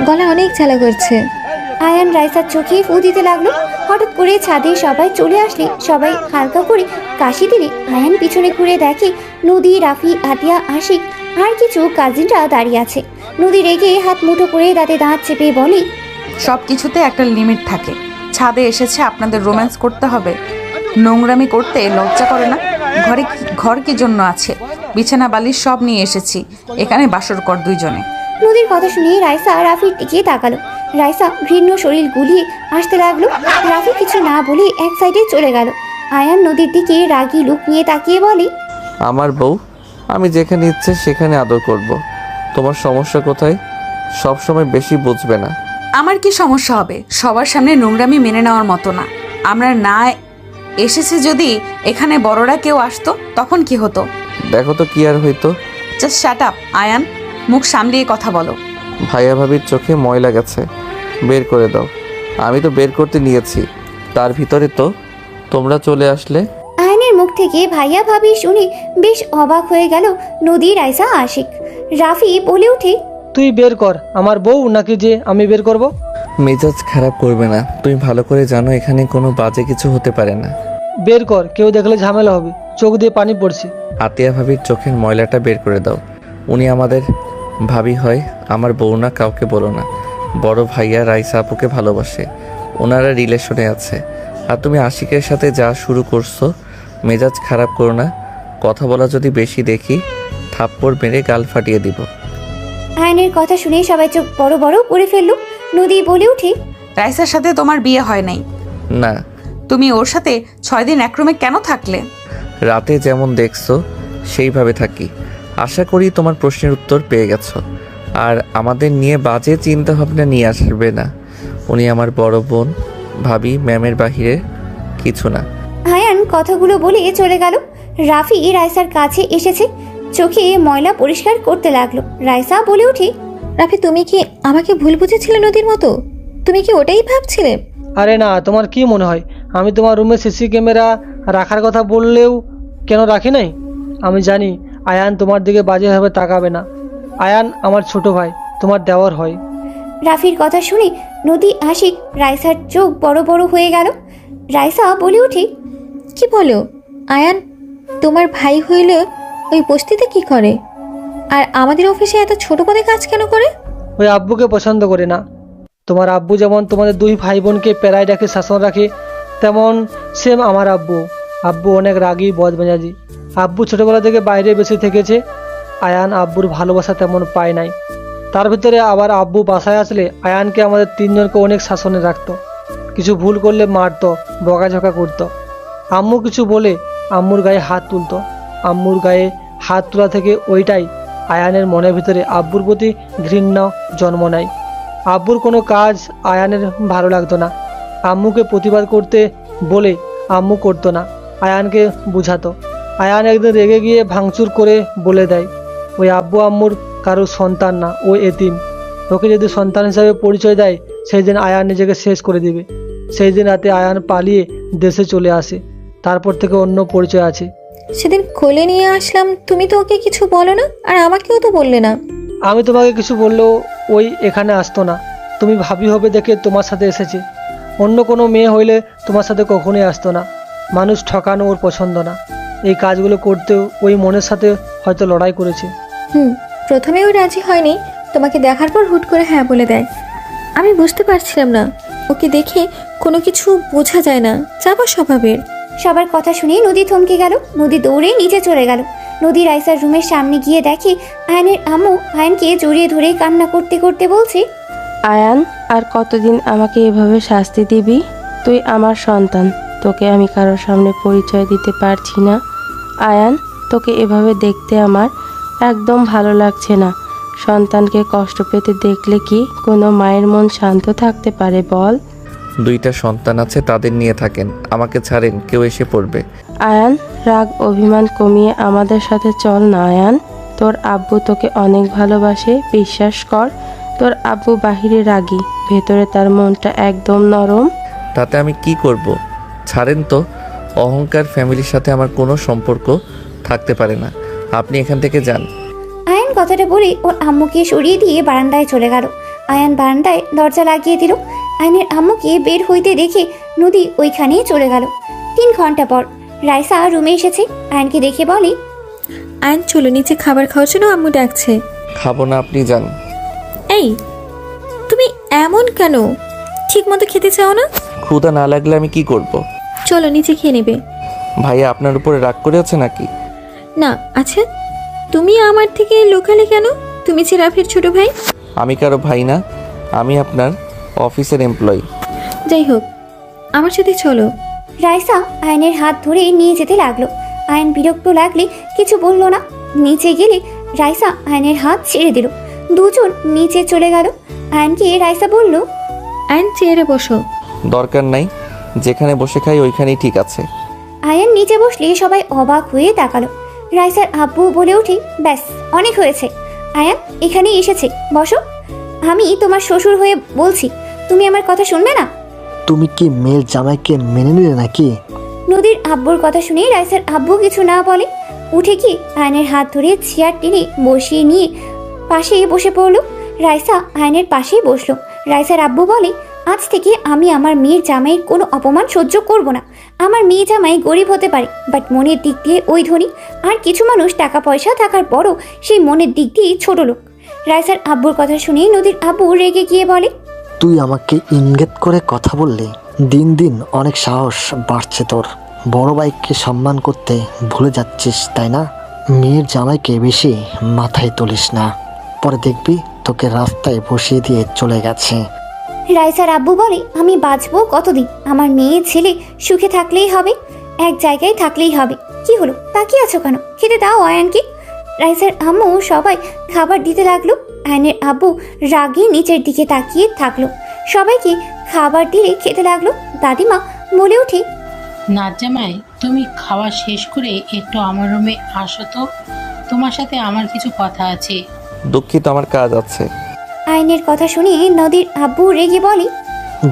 গলা অনেক জ্বালা করছে।
আয়ান রাইসার চোখে ফু দিতে লাগলো। হঠাৎ করে ছাদে সবাই চলে আসলে সবাই হালকা করে কাশি দিলে আয়ান পিছনে ঘুরে দেখে নদী, রাফি, আতিয়া, আশিক আর কিছু কাজিনরা দাঁড়িয়ে আছে। নদী রেগে হাত মুঠো করে দাঁতে দাঁত চেপে বলে,
সব কিছুতে একটা লিমিট থাকে। ছাদে এসেছে আপনাদের রোম্যান্স করতে হবে, নোংরামি করতে লজ্জা করে না? ঘর কি জন্য আছে? বিছানা বালিশ সব নিয়ে এসেছি, এখানে বাসর কর দুইজনে।
নদীর কথা শুনে রাইসা রাফির দিকে তাকালো। রাইসা ঘৃণ্য শরীর গুলিয়ে আসতে লাগলো। রাফি কিছু না বলে এক সাইডে চলে গেল। আয়ান নদীর দিকে রাগী লুক নিয়ে তাকিয়ে বলে,
আমার বউ, আমি যেখানে ইচ্ছে সেখানে আদর করব। তোমার সমস্যা কোথায়? সব সময় বেশি বুঝবে না।
আমার কি সমস্যা হবে? সবার সামনে নোংরামি মেনে নেওয়ার মতো না। আমরা না এসেছে, যদি এখানে বড়রা কেউ আসতো তখন কি হতো?
দেখো তো কি আর হইতো।
জাস্ট শাট আপ আয়ান, মুখ সামলিয়ে কথা বলো।
ভাইয়া ভাবির চোখে ময়লা গেছে, বের করে দাও। আমি তো বের করতে নিয়েছি, তার ভিতরে তো তোমরা চলে আসলে।
আয়নের মুখ থেকে ভাইয়া ভাবি শুনে বেশ অবাক হয়ে গেল নদী, রাইসা, আশিক। রাফি বলে ওঠে,
তুই বের কর, আমার বউ নাকি যে আমি বের করব?
মেজাজ খারাপ করবে না, তুমি ভালো করে জানো এখানে কোনো বাজে কিছু হতে পারে না।
বের কর, কেউ দেখলে ঝামেলা হবে। চোখ দিয়ে পানি পড়ছে।
আতিয়া ভাবির চোখের ময়লাটা বের করে দাও। উনি আমাদের ভাবি হয়, আমার বউ না। কাউকে বলো না। বড় ভাইয়া রাইসা আপুকে ভালোবাসে, ওনারা রিলেশনে আছে। আর তুমি আশিকের সাথে যা শুরু করছো, মেজাজ খারাপ করো না। কথা বলা যদি বেশি দেখি, থাপ্পড় মেরে গাল ফাটিয়ে দিব।
আয়নের কথা শুনে সবাই চোখ বড় বড় করে ফেলল। নদী বলে ওঠে,
রাইসার সাথে তোমার বিয়ে হয় নাই?
না।
তুমি ওর সাথে 6 দিন এক রুমে কেন থাকলে?
রাতে যেমন দেখছো সেইভাবে থাকি। আশা করি তোমার প্রশ্নের উত্তর পেয়ে গেছো। আর আমাদের নিয়ে বাজে চিন্তা ভাবনা নিয়ে আসবে না। উনি আমার বড় বোন, ভাবি, ম্যামের বাহিরে কিছু না।
আয়ান কথাগুলো বলে চলে গেল। রাফি রাইসার কাছে এসেছে, চোখে ময়লা পরিষ্কার করতে লাগলো। রাইসা বলে ওঠে,
রাফি, তুমি কি আমাকে ভুল বুঝেছিলে নদীর মতো? তুমি কি ওটাই ভাবছিলে?
আরে না, তোমার কি মনে হয় আমি তোমার রুমে সিসি ক্যামেরা রাখার কথা বললেও কেন রাখি নাই? আমি জানি আয়ান তোমার দিকে বাজেভাবে তাকাবে না। আয়ান আমার ছোট ভাই, তোমার দেওয়ার হয়।
রাফির কথা শুনে নদী, আশিক, রাইসার চোখ বড় বড় হয়ে গেল। রাইসা বলে ওঠে,
কি বলো? আয়ান তোমার ভাই হইলে ওই বস্তিতে কি করে? আর আমাদের অফিসে এত ছোট পদে কাজ কেন করে?
ওই আব্বুকে পছন্দ করে না। তোমার আব্বু যেমন তোমাদের 2 ভাই বোনকে পেরায় রাখে, শাসন রাখে, তেমন সেম আমার আব্বু। আব্বু অনেক রাগী, বদমেজাজি। আব্বু ছোটবেলা থেকে বাইরে বেশি থেকেছে। আয়ান আব্বুর ভালোবাসা তেমন পায় নাই। তার ভিতরে আবার আব্বু বাসায় আসলে আয়ানকে আমাদের 3 জনকে অনেক শাসনে রাখতো। কিছু ভুল করলে মারতো, বকাঝকা করতো। আম্মু কিছু বলে আম্মুর গায়ে হাত তুলতো। আম্মুর গায়ে হাত তোলা থেকে ওইটাই আয়ানের মনের ভিতরে আব্বুর প্রতি ঘৃণা জন্ম নেয়। আব্বুর কোনো কাজ আয়ানের ভালো লাগতো না। আম্মুকে প্রতিবাদ করতে বলে আম্মু করতো না, আয়ানকে বুঝাতো। আয়ান একদিন রেগে গিয়ে ভাঙচুর করে বলে দেয়, ওই আব্বু আম্মুর কারো সন্তান না, ও এতিম। ওকে যদি সন্তান হিসাবে পরিচয় দেয়, সেই দিন আয়ান নিজেকে শেষ করে দিবে। সেই দিন রাতে আয়ান পালিয়ে দেশে চলে আসে। তারপর থেকে অন্য পরিচয় আছে।
সেদিন কোলে নিয়ে আসলাম, তুমি তো ওকে কিছু বলো না, আর আমাকেও তো বললে না।
আমি তোমাকে কিছু বললেও ওই এখানে আসতো না। তুমি ভাবি হবে দেখে তোমার সাথে এসেছে। অন্য কোনো মেয়ে হইলে তোমার সাথে কখনোই আসতো না। মানুষ ঠকানো ওর পছন্দ না। এই কাজগুলো করতেও ওই মনের সাথে হয়তো লড়াই করেছে।
প্রথমেও রাজি হয়নি, তোমাকে দেখার পর হুট করে হ্যাঁ বলে দেয়। আমি বুঝতে পারছিলাম না, ওকে দেখে কোনো কিছু বোঝা যায় না, চাপা স্বভাবের।
সবার কথা শুনে নদী থমকে গেল। নদী দৌড়ে নিচে চলে গেল। নদী রাইসার রুমের সামনে গিয়ে দেখে আয়ানের আম্মু আয়ানকে জড়িয়ে ধরে কান্না করতে করতে বলছে,
আয়ান, আর কতদিন আমাকে এভাবে শাস্তি দিবি? তুই আমার সন্তান, তোকে আমি কারোর সামনে পরিচয় দিতে পারছি না। আয়ান, তোকে এভাবে দেখতে আমার একদম ভালো লাগছে না। সন্তানকে কষ্ট পেতে দেখলে কি কোনো মায়ের মন শান্ত থাকতে পারে বল?
2টা সন্তান আছে, তাদের নিয়ে থাকেন। আমাকে ছাড়েন, কেউ এসে পড়বে।
আয়ান, রাগ অভিমান কমিয়ে আমাদের সাথে চল না। আয়ান, তোর আব্বু তোকে অনেক ভালোবাসে, বিশ্বাস কর। তোর আব্বু বাহিরে রাগী, ভেতরে তার মনটা একদম নরম।
তাতে আমি কি করব? ছাড়েন তো। অহংকার ফ্যামিলির সাথে আমার কোনো সম্পর্ক থাকতে পারে না। আপনি এখান থেকে যান।
আয়ান কথাটা বলে ওর আম্মুকে সরিয়ে দিয়ে বারান্দায় চলে গেল। আয়ান বারান্দায় দরজা লাগিয়ে দিল। আয়নের আম্মুকে বের হইতে দেখে নদী ওইখানেই চলে গেল। 3 ঘন্টা পর রাইসা রুমে এসেছে। আয়ানকে দেখে বলে,
আয়ান, চলো নিচে খাবার খাওয়ার জন্য আম্মু ডাকছে।
খাবো না, আপনি যান।
এই, তুমি এমন কেন? ঠিক মতো খেতে চাও না?
ক্ষুধা না লাগলে আমি কি করব?
চলো নিচে খেয়ে নেবে।
ভাইয়া আপনার উপরে রাগ করে আছে নাকি?
না। আচ্ছা, তুমি আমার থেকে লুকালে কেন? তুমি যে রাফির ছোট ভাই।
আমি কারো ভাই না, আমি আপনার অফিসের এমপ্লয়ি।
যাই হোক, আমার সাথে চলো।
রাইসা আয়নের হাত ধরে নিয়ে যেতে লাগলো। আয়ন বিরক্ত লাগলে কিছু বলল না। নিচে গেলে রাইসা আয়নের হাত ছেড়ে দিল। দুজন নিচে চলে গেল। আয়নকে রাইসা বলল,
আয়ন চেয়ারে বসো।
দরকার নাই, যেখানে বসে খাই ওইখানেই ঠিক আছে।
আয়ন নিচে বসলে সবাই অবাক হয়ে তাকালো। রাইসার আব্বু বলে উঠে, ব্যাস অনেক হয়েছে, আয়ান এখানেই এসেছে, বসো। আমি তোমার শ্বশুর হয়ে বলছি, তুমি আমার কথা শুনবে না?
তুমি কি মেয়ের জামাইকে মেনে নিলে নাকি?
নদীর আব্বুর কথা শুনে রাইসার আব্বু কিছু না বলে উঠে কি আয়নের হাত ধরে চেয়ার টেনে বসিয়ে নিয়ে পাশে বসে পড়লো। রাইসা আয়নের পাশেই বসলো। রাইসার আব্বু বলে, আজ থেকে আমি আমার মেয়ের জামাইয়ের কোনো অপমান সহ্য করব না। আমার মেয়ে জামাই গরিব হতে পারে, বাট মনের দিক দিয়ে ওই ধনী। আর কিছু মানুষ টাকা পয়সা থাকার পরও সেই মনের দিক দিয়ে ছোট লোক। রাইসার আব্বুর কথা শুনে নদীর আব্বু রেগে গিয়ে বলে,
তুই আমাকে ইঙ্গিত করে কথা বললি। দিন দিন অনেক সাহস বাড়ছে তোর। বড় ভাইকে সম্মান করতে ভুলে যাচ্ছিস, তাই না? মেয়ের জামাইকে বেশি মাথায় তুলিস না, পরে দেখবি তোকে রাস্তায় বসিয়ে দিয়ে চলে গেছে।
রাইসার আব্বু বলে, আমি বাঁচবো কতদিন? আমার মেয়ে ছেলে সুখে থাকলেই হবে, এক জায়গায় থাকলেই হবে। কি হলো, তাকিয়ে আছো কেন? খেতে দাও আয়ানকে। রাইসার আম্মু সবাই খাবার দিতে লাগলো। আয়নের আব্বু রাগে নিচের দিকে তাকিয়ে থাকলো। সবাইকে খাবার দিয়ে খেতে লাগলো। দাদিমা বলে ওঠে,
নাচ জামাই, তুমি খাওয়া শেষ করে একটু আমার রুমে আসো তো, তোমার সাথে আমার কিছু কথা আছে।
দুঃখিত, আমার কাজ আছে।
আয়নের কথা শুনে নদীর আব্বু রেগে বলে,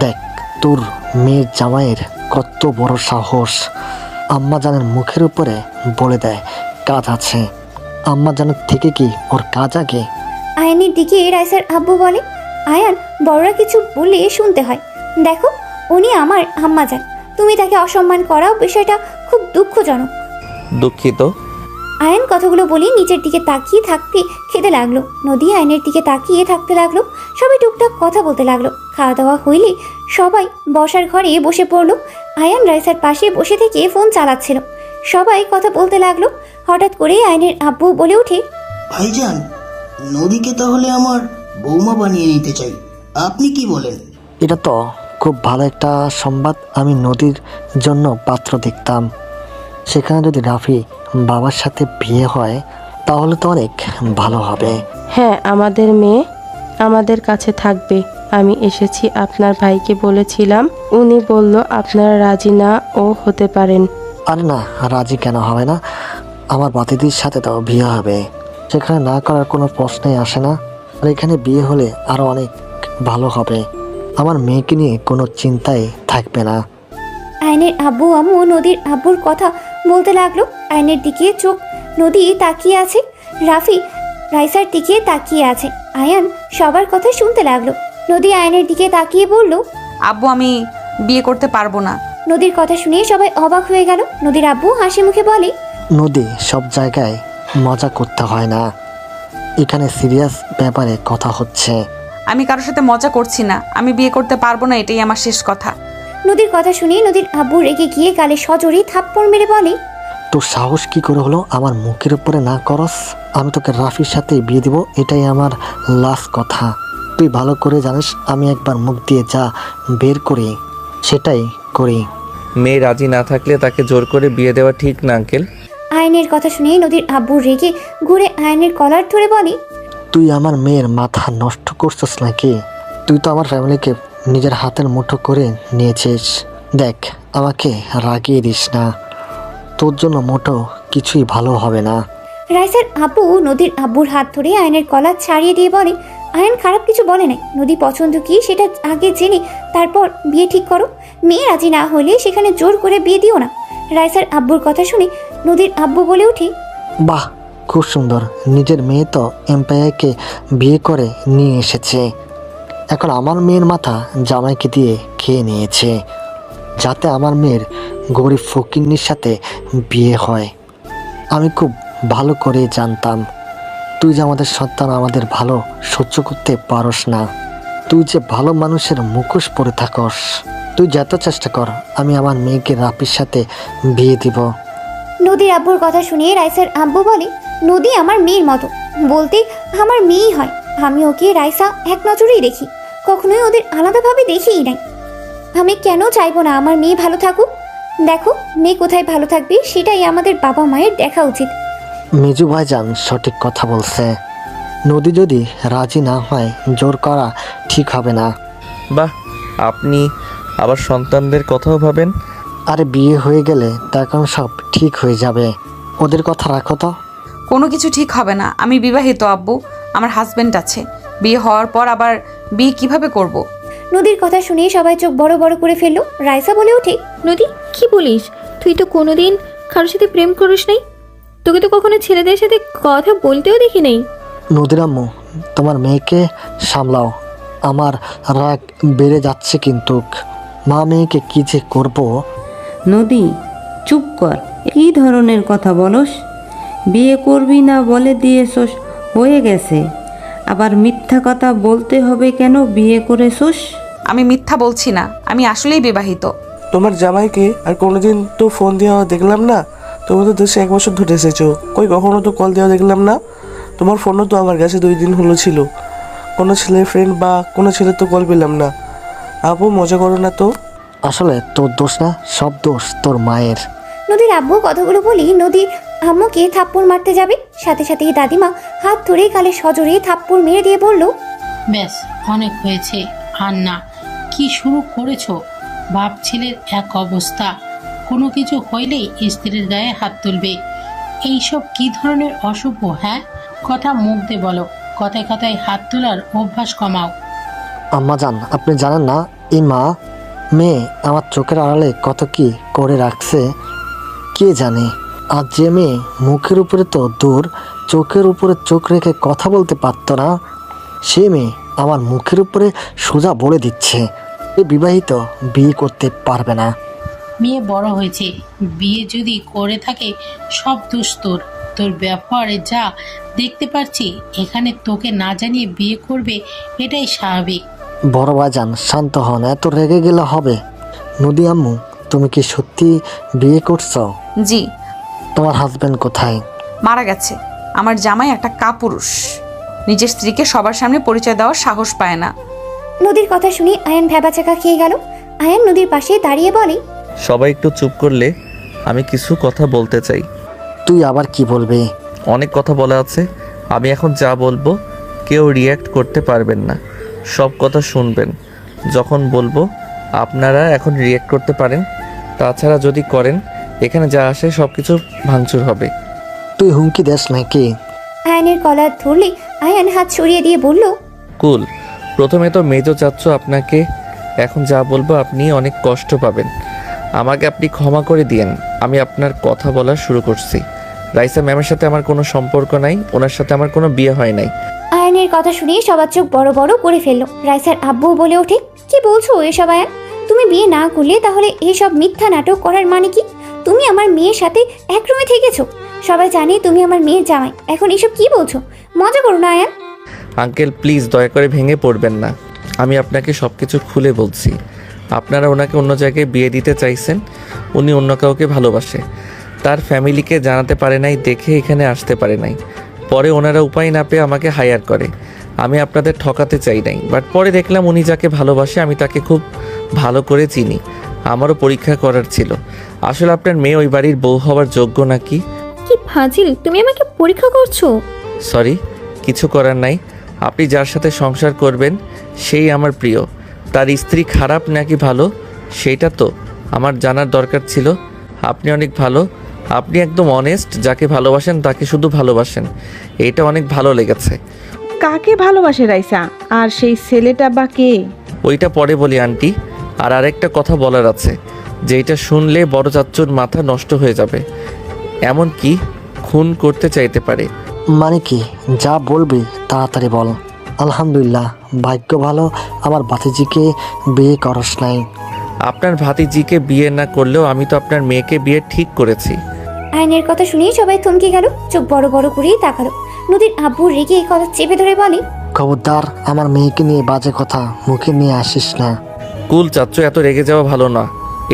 দেখ তোর মেয়ের জামাইয়ের কত বড় সাহস। আম্মা জানের মুখের উপরে বলে দেয় কাজ আছে। আম্মা জানের থেকে কি ওর কাজ আগে?
আয়নের দিকে রাইসার আব্বু বলে, আয়ান বড়রা কিছু বললে শুনতে হয়। দেখো, উনি আমার আম্মা যান, তুমি তাকে অসম্মান করাও বিষয়টা খুব দুঃখজনক।
দুঃখিত।
আয়ন কথাগুলো বলে নিচের দিকে তাকিয়ে থাকতে খেতে লাগলো। নদী আয়নের দিকে তাকিয়ে থাকতে লাগলো। সবাই টুকটাক কথা বলতে লাগলো। খাওয়া দাওয়া হইলে সবাই বসার ঘরে বসে পড়লো। আয়ান রাইসার পাশে বসে থেকে ফোন চালাচ্ছিল। সবাই কথা বলতে লাগলো। হঠাৎ করে আয়নের আব্বু বলে ওঠে,
ভাইজান, নদীকে তাহলে আমার বৌমা বানিয়ে নিতে চাই, আপনি কি বলেন?
এটা তো খুব ভালো একটা সংবাদ। আমি নদীর জন্য পাত্র দেখতাম। সেখানে যদি রাফি বাবার সাথে বিয়ে হয় তাহলে তো অনেক ভালো হবে।
হ্যাঁ, আমাদের মেয়ে আমাদের কাছে থাকবে। আমি এসেছি, আপনার ভাইকে বলেছিলাম, উনি বলল আপনারা রাজি না ও হতে পারেন।
আরে না, রাজি কেন হবে না? আমার বাতিদির সাথে তো বিয়ে হবে, সেখানে না করার কোনো প্রশ্নই আসে না। আর এখানে বিয়ে হলে আরও অনেক ভালো হবে। আমার মেয়েকে নিয়ে কোনো চিন্তাই থাকবে না।
আয়নের আব্বু আম্মু নদীর আব্বুর কথা বলতে লাগলো। আয়নের দিকে চোখ নদী তাকিয়ে আছে, রাফি রাইসার দিকে তাকিয়ে আছে। আয়ান সবার কথা শুনতে লাগলো। নদী আয়নের দিকে তাকিয়ে বলল,
আব্বু আমি বিয়ে করতে পারবো না।
নদীর কথা শুনে সবাই অবাক হয়ে গেল। নদীর আব্বু হাসি মুখে বলে,
নদী, সব জায়গায় মজা করতে হয় না, এখানে সিরিয়াস ব্যাপারে কথা হচ্ছে।
আমি কারোর সাথে মজা করছি না, আমি বিয়ে করতে পারবো না, এটাই আমার শেষ কথা।
নদীর কথা শুনে নদীর আব্বু রেগে গিয়ে গালে সজোরে থাপ্পড় মেরে বলে,
তোর সাহস কি করে হলো আমার মুখের উপরে না করস? আমি তোকে রাফির সাথে বিয়ে দিব, এটাই আমার লাস্ট কথা। তুই ভালো করে জানিস আমি একবার মুখ দিয়ে যা বের করি সেটাই করি।
মেয়ে রাজি না থাকলে তাকে জোর করে বিয়ে দেওয়া ঠিক না আঙ্কেল।
আয়নের কথা শুনে নদীর আব্বু রেগে ঘুরে আয়নের কলার ধরে বলে,
তুই আমার মেয়ের মাথা নষ্ট করছিস নাকি? তুই তো আমার ফ্যামিলিকে নিজের হাতের মুঠো করে নিয়েছিস। দেখ, আমাকে রাগিয়ে দিস না, তোর জন্য মোটো কিছুই ভালো হবে না।
রাইসার আব্বু নদীর আব্বুর হাত ধরে আয়নের কলার ছাড়িয়ে দিয়ে বলে, আয়ন খারাপ কিছু বলে নাই, নদী পছন্দ কি সেটা আগে জেনে তারপর বিয়ে ঠিক করো। মেয়ে রাজি না হলে সেখানে জোর করে বিয়ে দিও না। রাইসার আব্বুর কথা শুনে নদীর আব্বু বলে ওঠে,
বাহ, খুব সুন্দর। নিজের মেয়ে তো এম্পায়ারকে বিয়ে করে নিয়ে এসেছে, এখন আমার মেয়ের মাথা জামাইকে দিয়ে খেয়ে নিয়েছে, যাতে আমার মেয়ের গরিব ফকিন্নির সাথে বিয়ে হয়। আমি খুব ভালো করে জানতাম তুই যে আমাদের সন্তান আমাদের ভালো সহ্য করতে পারস না। তুই যে ভালো মানুষের মুখোশ পরে থাকস। তুই যত চেষ্টা কর, আমি আমার মেয়েকে রাফির সাথে বিয়ে দিব।
নদীর আব্বুর কথা শুনে রাইসার আব্বু বলে, নদী আমার মেয়ের মতো, বলতে আমার মেয়েই হয়। আমি ওকে রাইসা এক নজরেই দেখি, কখনোই ওদের আলাদাভাবে দেখিই নাই। আমি কেন চাইবো না আমার মেয়ে ভালো থাকুক? দেখো, মেয়ে কোথায় ভালো থাকবে সেটাই আমাদের বাবা মায়ের দেখা উচিত।
মিজু ভাইজান সঠিক কথা বলছে। নদী যদি রাজি না হয় জোর করা ঠিক হবে না।
বাহ, আপনি আবার সন্তানদের কথাও ভাবেন।
আরে বিয়ে হয়ে গেলে তখন সব ঠিক হয়ে যাবে। ওদের কথা রাখো তো।
কোনো কিছু ঠিক হবে না। আমি বিবাহিত আব্বু, আমার হাজবেন্ড আছে। বিয়ে হওয়ার পর আবার বিয়ে কিভাবে করব।
নদীর কথা শুনে সবাই চোখ বড় বড় করে ফেললো। রাইসা বলে ওঠে,
নদী কি বলিস? তুই তো কোনোদিন কারোর সাথে প্রেম করিস নাই। তোকে তো কখনো ছেলেদের সাথে কথা বলতেও দেখি নাই।
নদীর আম্মু, তোমার মেয়েকে সামলাও। আমার রাগ বেড়ে যাচ্ছে কিন্তু। মা মেয়েকে কি যে করবো।
নদী চুপ কর, কি ধরনের কথা বলস? বিয়ে করবি না বলে দিয়েছস, হয়ে গেছে। আবার মিথ্যা কথা বলতে হবে কেন? বিয়ে করেছস?
আমি মিথ্যা বলছি না, আমি আসলেই বিবাহিত।
তোমার জামাইকে আর কোনোদিন তো ফোন দেওয়া দেখলাম না। তুমি তো দেশে 1 বছর ধরে এসেছো, কই কখনো তো কল দেওয়া দেখলাম না। তোমার ফোনও তো আমার কাছে 2 দিন হলো ছিল। কোনো ছেলের ফ্রেন্ড বা কোনো ছেলের তো কল পেলাম না। আপু মজা করো না তো।
আসলে তোর দোষ না, সব দোষ তোর মায়ের।
নদীর আব্বু কথাগুলো বলি নদীর আম্মুকে থাপ্পড় মারতে যাবে, সাথে সাথেই দাদিমা হাত ধরে গালে সজোরে থাপ্পড় মেরে দিয়ে বলল,
ব্যাস অনেক হয়েছে, আর না। কি শুরু করেছো? বাপ ছেলের এক অবস্থা, কোনো কিছু হইলেই স্ত্রীর গায়ে হাত তুলবে। এইসব কি ধরনের অশুভ? হ্যাঁ, কথা মুখ দিয়ে বলো, কথায় কথায় হাত তোলার অভ্যাস কমাও।
আম্মা জান, আপনি জানেন না এই মা মেয়ে আমার চোখের আড়ালে কত কি করে রাখছে। কে জানে, আর যে মেয়ে মুখের উপরে তো দূর, চোখের উপরে চোখ রেখে কথা বলতে পারতো না, সে মেয়ে আমার মুখের উপরে সোজা বলে দিচ্ছে এ বিবাহিত, বিয়ে করতে পারবে না।
মেয়ে বড় হয়েছে, বিয়ে যদি করে থাকে সব দোষ তোর। তোর ব্যবহারে যা দেখতে পাচ্ছি, এখানে তোকে না জানিয়ে বিয়ে করবে, এটাই স্বাভাবিক।
বড় ভাইজান শান্ত হন, এত রেগে গেলে হবে। নদী আম্মু, তুমি কি সত্যি বিয়ে করছো?
জি।
তোমার হাজবেন্ড কোথায়?
মারা গেছে। আমার জামাই একটা কাপুরুষ, নিজের স্ত্রীকে সবার সামনে পরিচয় দেওয়ার সাহস পায় না।
নদীর কথা শুনে আয়ান ভ্যাবাচাকা খেয়ে গেল। আয়ান নদীর পাশে দাঁড়িয়ে বলে,
সবাই একটু চুপ করলে আমি কিছু কথা বলতে চাই।
তুই আবার কি বলবি?
অনেক কথা বলা আছে, আমি এখন যা বলবো কেউ রিয়্যাক্ট করতে পারবেন না, সব কথা শুনবেন। যখন বলবো আপনারা এখন রিয়্যাক্ট করতে পারেন, তাছাড়া যদি করেন এখানে যা আসে সব কিছু ভাঙচুর হবে।
তুই হুমকি দেস নাকি?
আয়ানের কলার ধরলে আয়ান হাত সরিয়ে দিয়ে বলল,
কুল। প্রথমে তো মেজো চাচ্ছ আপনাকে, এখন যা বলবো আপনি অনেক কষ্ট পাবেন। আমাকে আপনি ক্ষমা করে দিয়েন। আমি আপনার কথা বলা শুরু করছি। রাইসা ম্যামের সাথে আমার কোনো সম্পর্ক নাই, ওনার সাথে আমার কোনো বিয়ে হয় নাই।
আয়ানের কথা শুনে সবার চোখ বড় বড় করে ফেললো। রাইসার আব্বু বলে ওঠে, কি বলছো এসব আয়ান? তুমি বিয়ে না করলে তাহলে এসব মিথ্যা নাটক করার মানে কি? তুমি আমার মেয়ের সাথে এক রুমে থেকেছো, সবাই জানে তুমি আমার মেয়ের জামাই, এখন এসব কি বলছো? মজা করো না আয়ান।
আঙ্কেল প্লিজ দয়া করে ভেঙে পড়বেন না, আমি আপনাকে সব কিছু খুলে বলছি। আপনারা ওনাকে অন্য জায়গায় বিয়ে দিতে চাইছেন, উনি অন্য কাউকে ভালোবাসে। তার ফ্যামিলিকে জানাতে পারে নাই দেখে এখানে আসতে পারে নাই। পরে ওনারা উপায় না পেয়ে আমাকে হায়ার করে। আমি আপনাদের ঠকাতে চাই নাই, বাট পরে দেখলাম উনি যাকে ভালোবাসে আমি তাকে খুব ভালো করে চিনি। আমারও পরীক্ষা করার ছিল আসলে আপনার মেয়ে ওই বাড়ির বউ হওয়ার যোগ্য নাকি।
কি ফাজিল, তুমি আমাকে পরীক্ষা করছো?
সরি, কিছু করার নাই। আপনি যার সাথে সংসার করবেন সেই আমার প্রিয়। তার স্ত্রী খারাপ নাকি ভালো সেইটা তো আমার জানার দরকার ছিল। আপনি অনেক ভালো, আপনি একদম অনেস্ট, যাকে ভালোবাসেন তাকে শুধু ভালোবাসেন, এটা অনেক ভালো লেগেছে।
কাকে ভালোবাসে রাইসা? আর সেই ছেলেটা বা কে?
ওইটা পরে বলি আন্টি। আর আরেকটা কথা বলার আছে, যেটা শুনলে বড় চাচ্চুর মাথা নষ্ট হয়ে যাবে, এমন কি খুন করতে চাইতে পারে।
মানে কি? যা বলবি তাড়াতাড়ি বল। আলহামদুলিল্লাহ, ভাগ্য ভালো আমার ভাতিজিকে বিয়ে করস নাই।
আপনার ভাতিজিকে বিয়ে না করলেও আমি তো আপনার মেয়েকে বিয়ে ঠিক করেছি।
আয়নের কথা শুনেই সবাই থমকে গেল, চোখ বড় বড় করেই তাকালো। নদীর আব্বু রেগে এই কথা চেপে ধরে বলে,
খবরদার আমার মেয়েকে নিয়ে বাজে কথা মুখে নিয়ে আসিস না।
কুল চাচ্চু, এত রেগে যাওয়া ভালো না।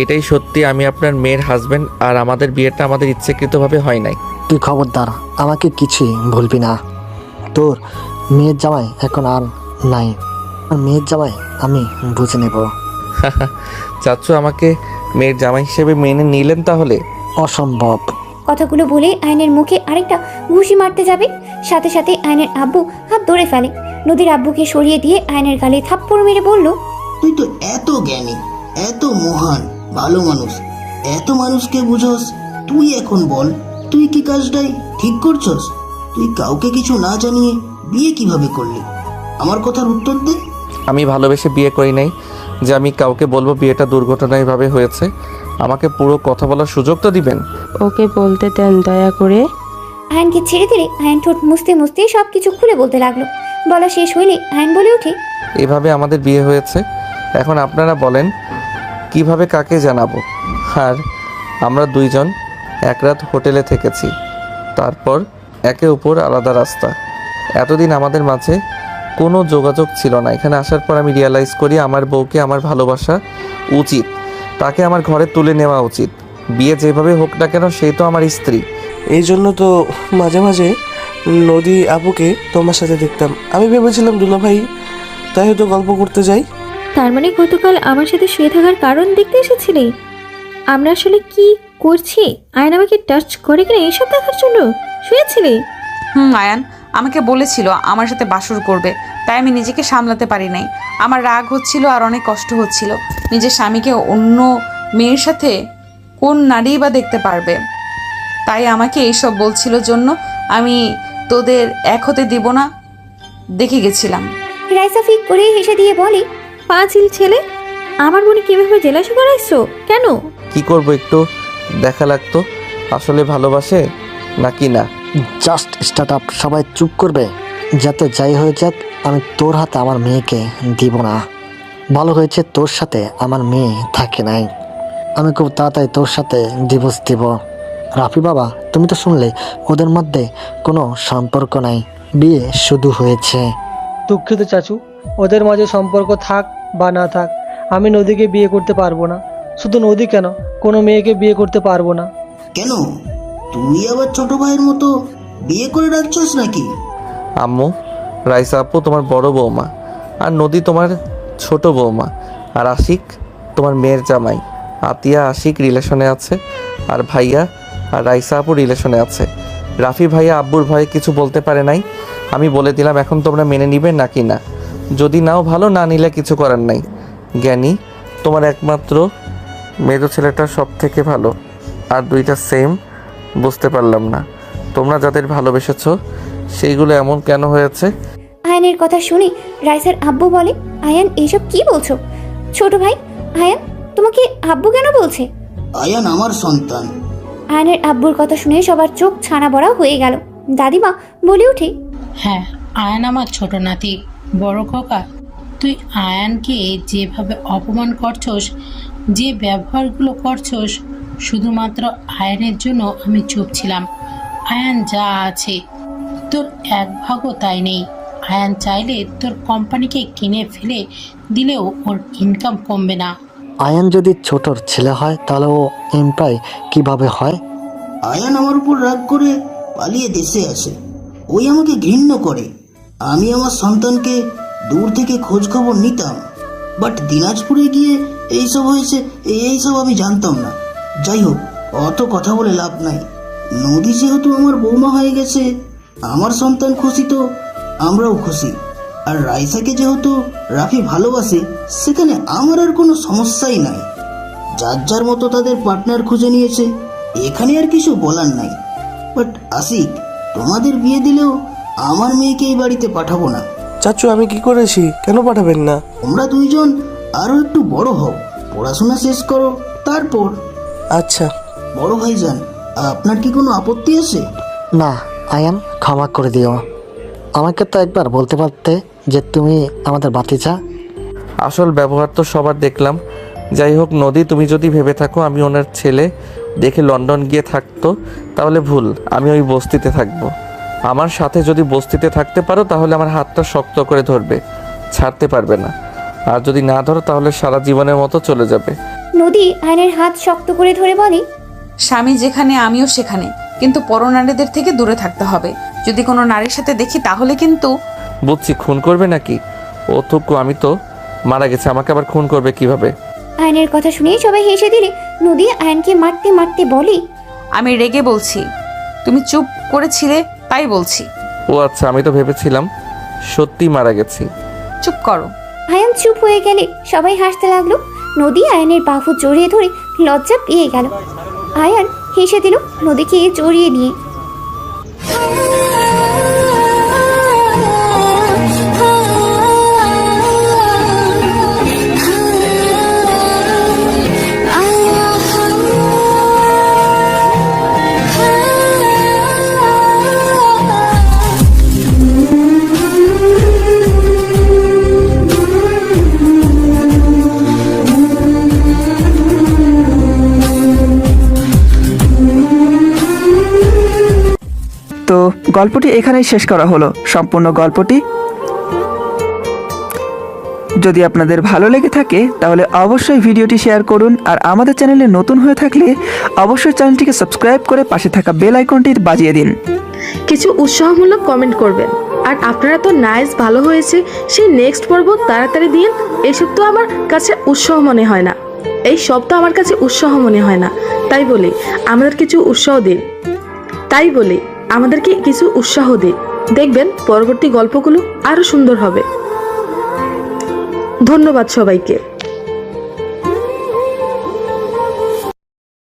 এটাই সত্যি, আমি আপনার মেয়ের হাজবেন্ড, আর আমাদের বিয়েটা আমাদের ইচ্ছাকৃতভাবে হয় নাই।
তুই খবরদার আমাকে কিছুই বলবি না। তোর মেয়ের জামাই এখন আর নাই, আর মেয়ের জামাই আমি বুঝে নেব।
চাচ্চু আমাকে মেয়ের জামাই হিসেবে মেনে নিলেন তাহলে?
অসম্ভব।
কথাগুলো বলে আয়নের মুখে আরেকটা ঘুষি মারতে যাবে, সাথে সাথে আয়নের আব্বু হাত ধরে ফেলে। নদীর আব্বুকে সরিয়ে দিয়ে আয়নের গালে থাপ্পড় মেরে বলল,
তুই তো এত জ্ঞানী, এত মহান, ভালো মানুষ, এত মানুষকে বুঝোস, তুই এখন বল তুই কি কাজটাই ঠিক করছস? তুই কাউকে কিছু না জানিয়ে বিয়ে কিভাবে করলি? আমার কথার উত্তর দে।
আমি ভালোবেসে বিয়ে করি নাই যে আমি কাউকে বলবো বিয়েটা দুর্ঘটনাভাবে হয়েছে। আমাকে পুরো কথা বলার সুযোগ তো দিবেন।
ওকে বলতে দেন দয়া করে।
আয়নকে ছেড়ে দিলে আয়ন ঠোঁট মুছতে মুছতে সব কিছু খুলে বলতে লাগলো। বলা শেষ হইলে আয়ন বলে ওঠে,
এভাবে আমাদের বিয়ে হয়েছে। এখন আপনারা বলেন কিভাবে কাকে জানাবো? আর আমরা দুইজন এক রাত হোটেলে থেকেছি, তারপর একে অপর আলাদা রাস্তা। এতদিন আমাদের মাঝে কোনো যোগাযোগ ছিল না। এখানে আসার পর আমি রিয়ালাইজ করি আমার বউকে আমার ভালোবাসা উচিত, তাকে আমার ঘরে তুলে নেওয়া উচিত। বিয়ে যেভাবে হোক না কেন সেই তো আমার স্ত্রী।
এই জন্য তো মাঝে মাঝে নদী আপুকে তোমার সাথে দেখতাম। আমি ভেবেছিলাম দুলাভাই, তাই হয়তো গল্প করতে যাই।
তার মানে গতকাল আমার সাথে শুয়ে থাকার কারণ দেখতে এসেছিলে? আমরা আসলে কি করছি, আয়ন আমাকে টাচ করে কিনা এইসব দেখার জন্য শুয়েছিলে?
আয়ান আমাকে বলেছিল আমার সাথে বাসর করবে, তাই আমি নিজেকে সামলাতে পারি নাই। আমার রাগ হচ্ছিল আর অনেক কষ্ট হচ্ছিল। নিজের স্বামীকে অন্য মেয়ের সাথে কোন নারী বা দেখতে পারবে, তাই আমাকে এইসব বলছিল জন্য আমি তোদের এক হতে দিব না দেখে গেছিলাম।
রাইসা ফিক করে হেসে দিয়ে বলে,
পাঁচিল ছেলে, আমার বোনে কিভাবে জেলাসি করাইছো কেন?
কি করব, একটু দেখা লাগতো আসলে ভালোবাসে নাকি না।
Just start up. সবাই চুপ করবে? যাতে যাই হয়ে যাক, আমি তোর হাতে আমার মেয়েকে দিব না। ভালো হয়েছে তোর সাথে আমার মেয়ে থাকে নাই। আমি খুব তাড়াতাড়ি তোর সাথে ডিভোর্স দিব। রাফি বাবা, তুমি তো শুনলে ওদের মধ্যে কোনো সম্পর্ক নাই, বিয়ে শুধু হয়েছে।
দুঃখিত চাচু, ওদের মাঝে সম্পর্ক থাক বা না থাক, আমি নদীকে বিয়ে করতে পারবো না। শুধু নদী কেন, কোনো মেয়েকে বিয়ে করতে পারবো না।
কেন, তুই আবার ছোট ভাইয়ের মতো বিয়ে করে রাখছস নাকি?
আম্মু, রাইসা আপু তোমার বড় বৌমা, আর নদী তোমার ছোট বৌমা, আর আশিক তোমার মেয়ের জামাই। আতিয়া আশিক রিলেশনে আছে, আর ভাইয়া আর রাইসা আপু রিলেশনে আছে। রাফি ভাইয়া আব্বুর ভয়ে কিছু বলতে পারে নাই। আমি বলে দিলাম, এখন তোমরা মেনে নিবে নাকি না। যদি নাও ভালো, না নিলে কিছু করার নাই। জ্ঞানী, তোমার একমাত্র মেজো ছেলেটা সব থেকে ভালো, আর দুইটা সেম। বুঝতে পারলাম না তোমরা যাদের ভালোবেসেছো সেইগুলো এমন কেন হয়েছে।
আয়নের কথা শুনে রাইসার আব্বু বলে, আয়ান এসব কি বলছো? ছোট ভাই, আয়ান তোমাকে আব্বু কেন বলছে?
আয়ান আমার সন্তান।
আয়নের আব্বুর কথা শুনে সবার চোখ ছানা বড়া হয়ে গেল। দাদিমা বলে ওঠে,
হ্যাঁ, আয়ান আমার ছোট নাতি। বড় খোকা, তুই আয়ানকে যেভাবে অপমান করছস, যে ব্যবহারগুলো করছস, শুধুমাত্র আয়ানের জন্য আমি চুপ ছিলাম। আয়ান যা আছে তোর এক ভাগও তাই নেই। আয়ান চাইলে তোর কোম্পানিকে কিনে ফেলে দিলেও ওর ইনকাম কমবে না।
আয়ান যদি ছোটর ছেলে হয় তাহলে ও এমপ্লয় কিভাবে হয়?
আয়ান আমার উপর রাগ করে পালিয়ে দেশে আসে। ওই আমাকে ঘৃণ্য করে। আমি আমার সন্তানকে দূর থেকে খোঁজ খবর নিতাম, বাট দিনাজপুরে গিয়ে এইসব হয়েছে, এইসব আমি জানতাম না। যাই হোক, অত কথা বলে লাভ নাই। নদী যেহেতু আমার বৌমা হয়ে গেছে, আমার সন্তান খুশি তো আমরাও খুশি। আর রাইসাকে যেহেতু রাফি ভালোবাসে, সেখানে আমার আর কোনো সমস্যাই নাই। যার যার মতো তাদের পার্টনার খুঁজে নিয়েছে, এখানে আর কিছু বলার নাই। বাট আশিক, তোমাদের বিয়ে দিলেও আমার মেয়েকে এই বাড়িতে পাঠাবো না।
চাচু, আমি কি করেছি? কেন পাঠাবেন না?
তোমরা দুইজন আরো একটু বড় হও, পড়াশোনা শেষ করো, তারপর।
আচ্ছা
বড় ভাইজান, আপনার কি কোনো আপত্তি আছে?
না আয়ান, ক্ষমা করে দিও। আমাকে তো একবার বলতে পারতে যে তুমি আমাদের ভাতিজা।
আসল ব্যবহার তো সবার দেখলাম। যাই হোক নদী, তুমি যদি ভেবে থাকো আমি ওনার ছেলে দেখে লন্ডন গিয়ে থাকতো, তাহলে ভুল। আমি ওই বস্তিতে থাকবো। আমার সাথে যদি বস্তিতে থাকতে পারো তাহলে আমার হাতটা শক্ত করে ধরবে, ছাড়তে পারবে না। আর যদি না ধরো তাহলে সারা জীবনের মতো চলে যাবে।
নদী আয়নের হাত শক্ত করে ধরে বলে,
স্বামী যেখানে আমিও সেখানে, কিন্তু পরনারীদের থেকে দূরে থাকতে হবে। যদি কোনো নারীর সাথে দেখি তাহলে কিন্তু।
বুঝছি, খুন করবে নাকি? ও থুকু, আমি তো মারা গেছে, আমাকে আবার খুন করবে কিভাবে?
আয়নের কথা শুনে সবাই হেসে দিলে নদী আয়নকে মারতে মারতে বলে,
আমি রেগে বলছি, তুমি চুপ করেছিলে তাই বলছি।
ও আচ্ছা, আমি তো ভেবেছিলাম সত্যি মারা গেছি।
চুপ করো।
আয়ন চুপ হয়ে গেলে সবাই হাসতে লাগলো। নদী আয়নের বাহু জড়িয়ে ধরে লজ্জা পেয়ে গেল। আয়ান হেসে দিল নদীকে জড়িয়ে নিয়ে।
তো গল্পটি এখানেই শেষ করা হলো। সম্পূর্ণ গল্পটি যদি আপনাদের ভালো লেগে থাকে তাহলে অবশ্যই ভিডিওটি শেয়ার করুন, আর আমাদের চ্যানেলে নতুন হয়ে থাকলে অবশ্যই চ্যানেলটিকে সাবস্ক্রাইব করে পাশে থাকা বেল আইকনটি বাজিয়ে দিন।
কিছু উৎসাহমূলক কমেন্ট করবেন। আর আপনারা তো নাইস ভালো হয়েছে সেই নেক্সট পর্ব তাড়াতাড়ি দিন। এসব তো আমার কাছে উৎসাহ মনে হয় না, এই সব তো আমার কাছে উৎসাহ মনে হয় না। তাই বলি আমাদের কিছু উৎসাহ দিন, আমাদেরকে কিছু উৎসাহ দিন। দেখবেন পরবর্তী গল্পগুলো আরো সুন্দর হবে। ধন্যবাদ সবাইকে।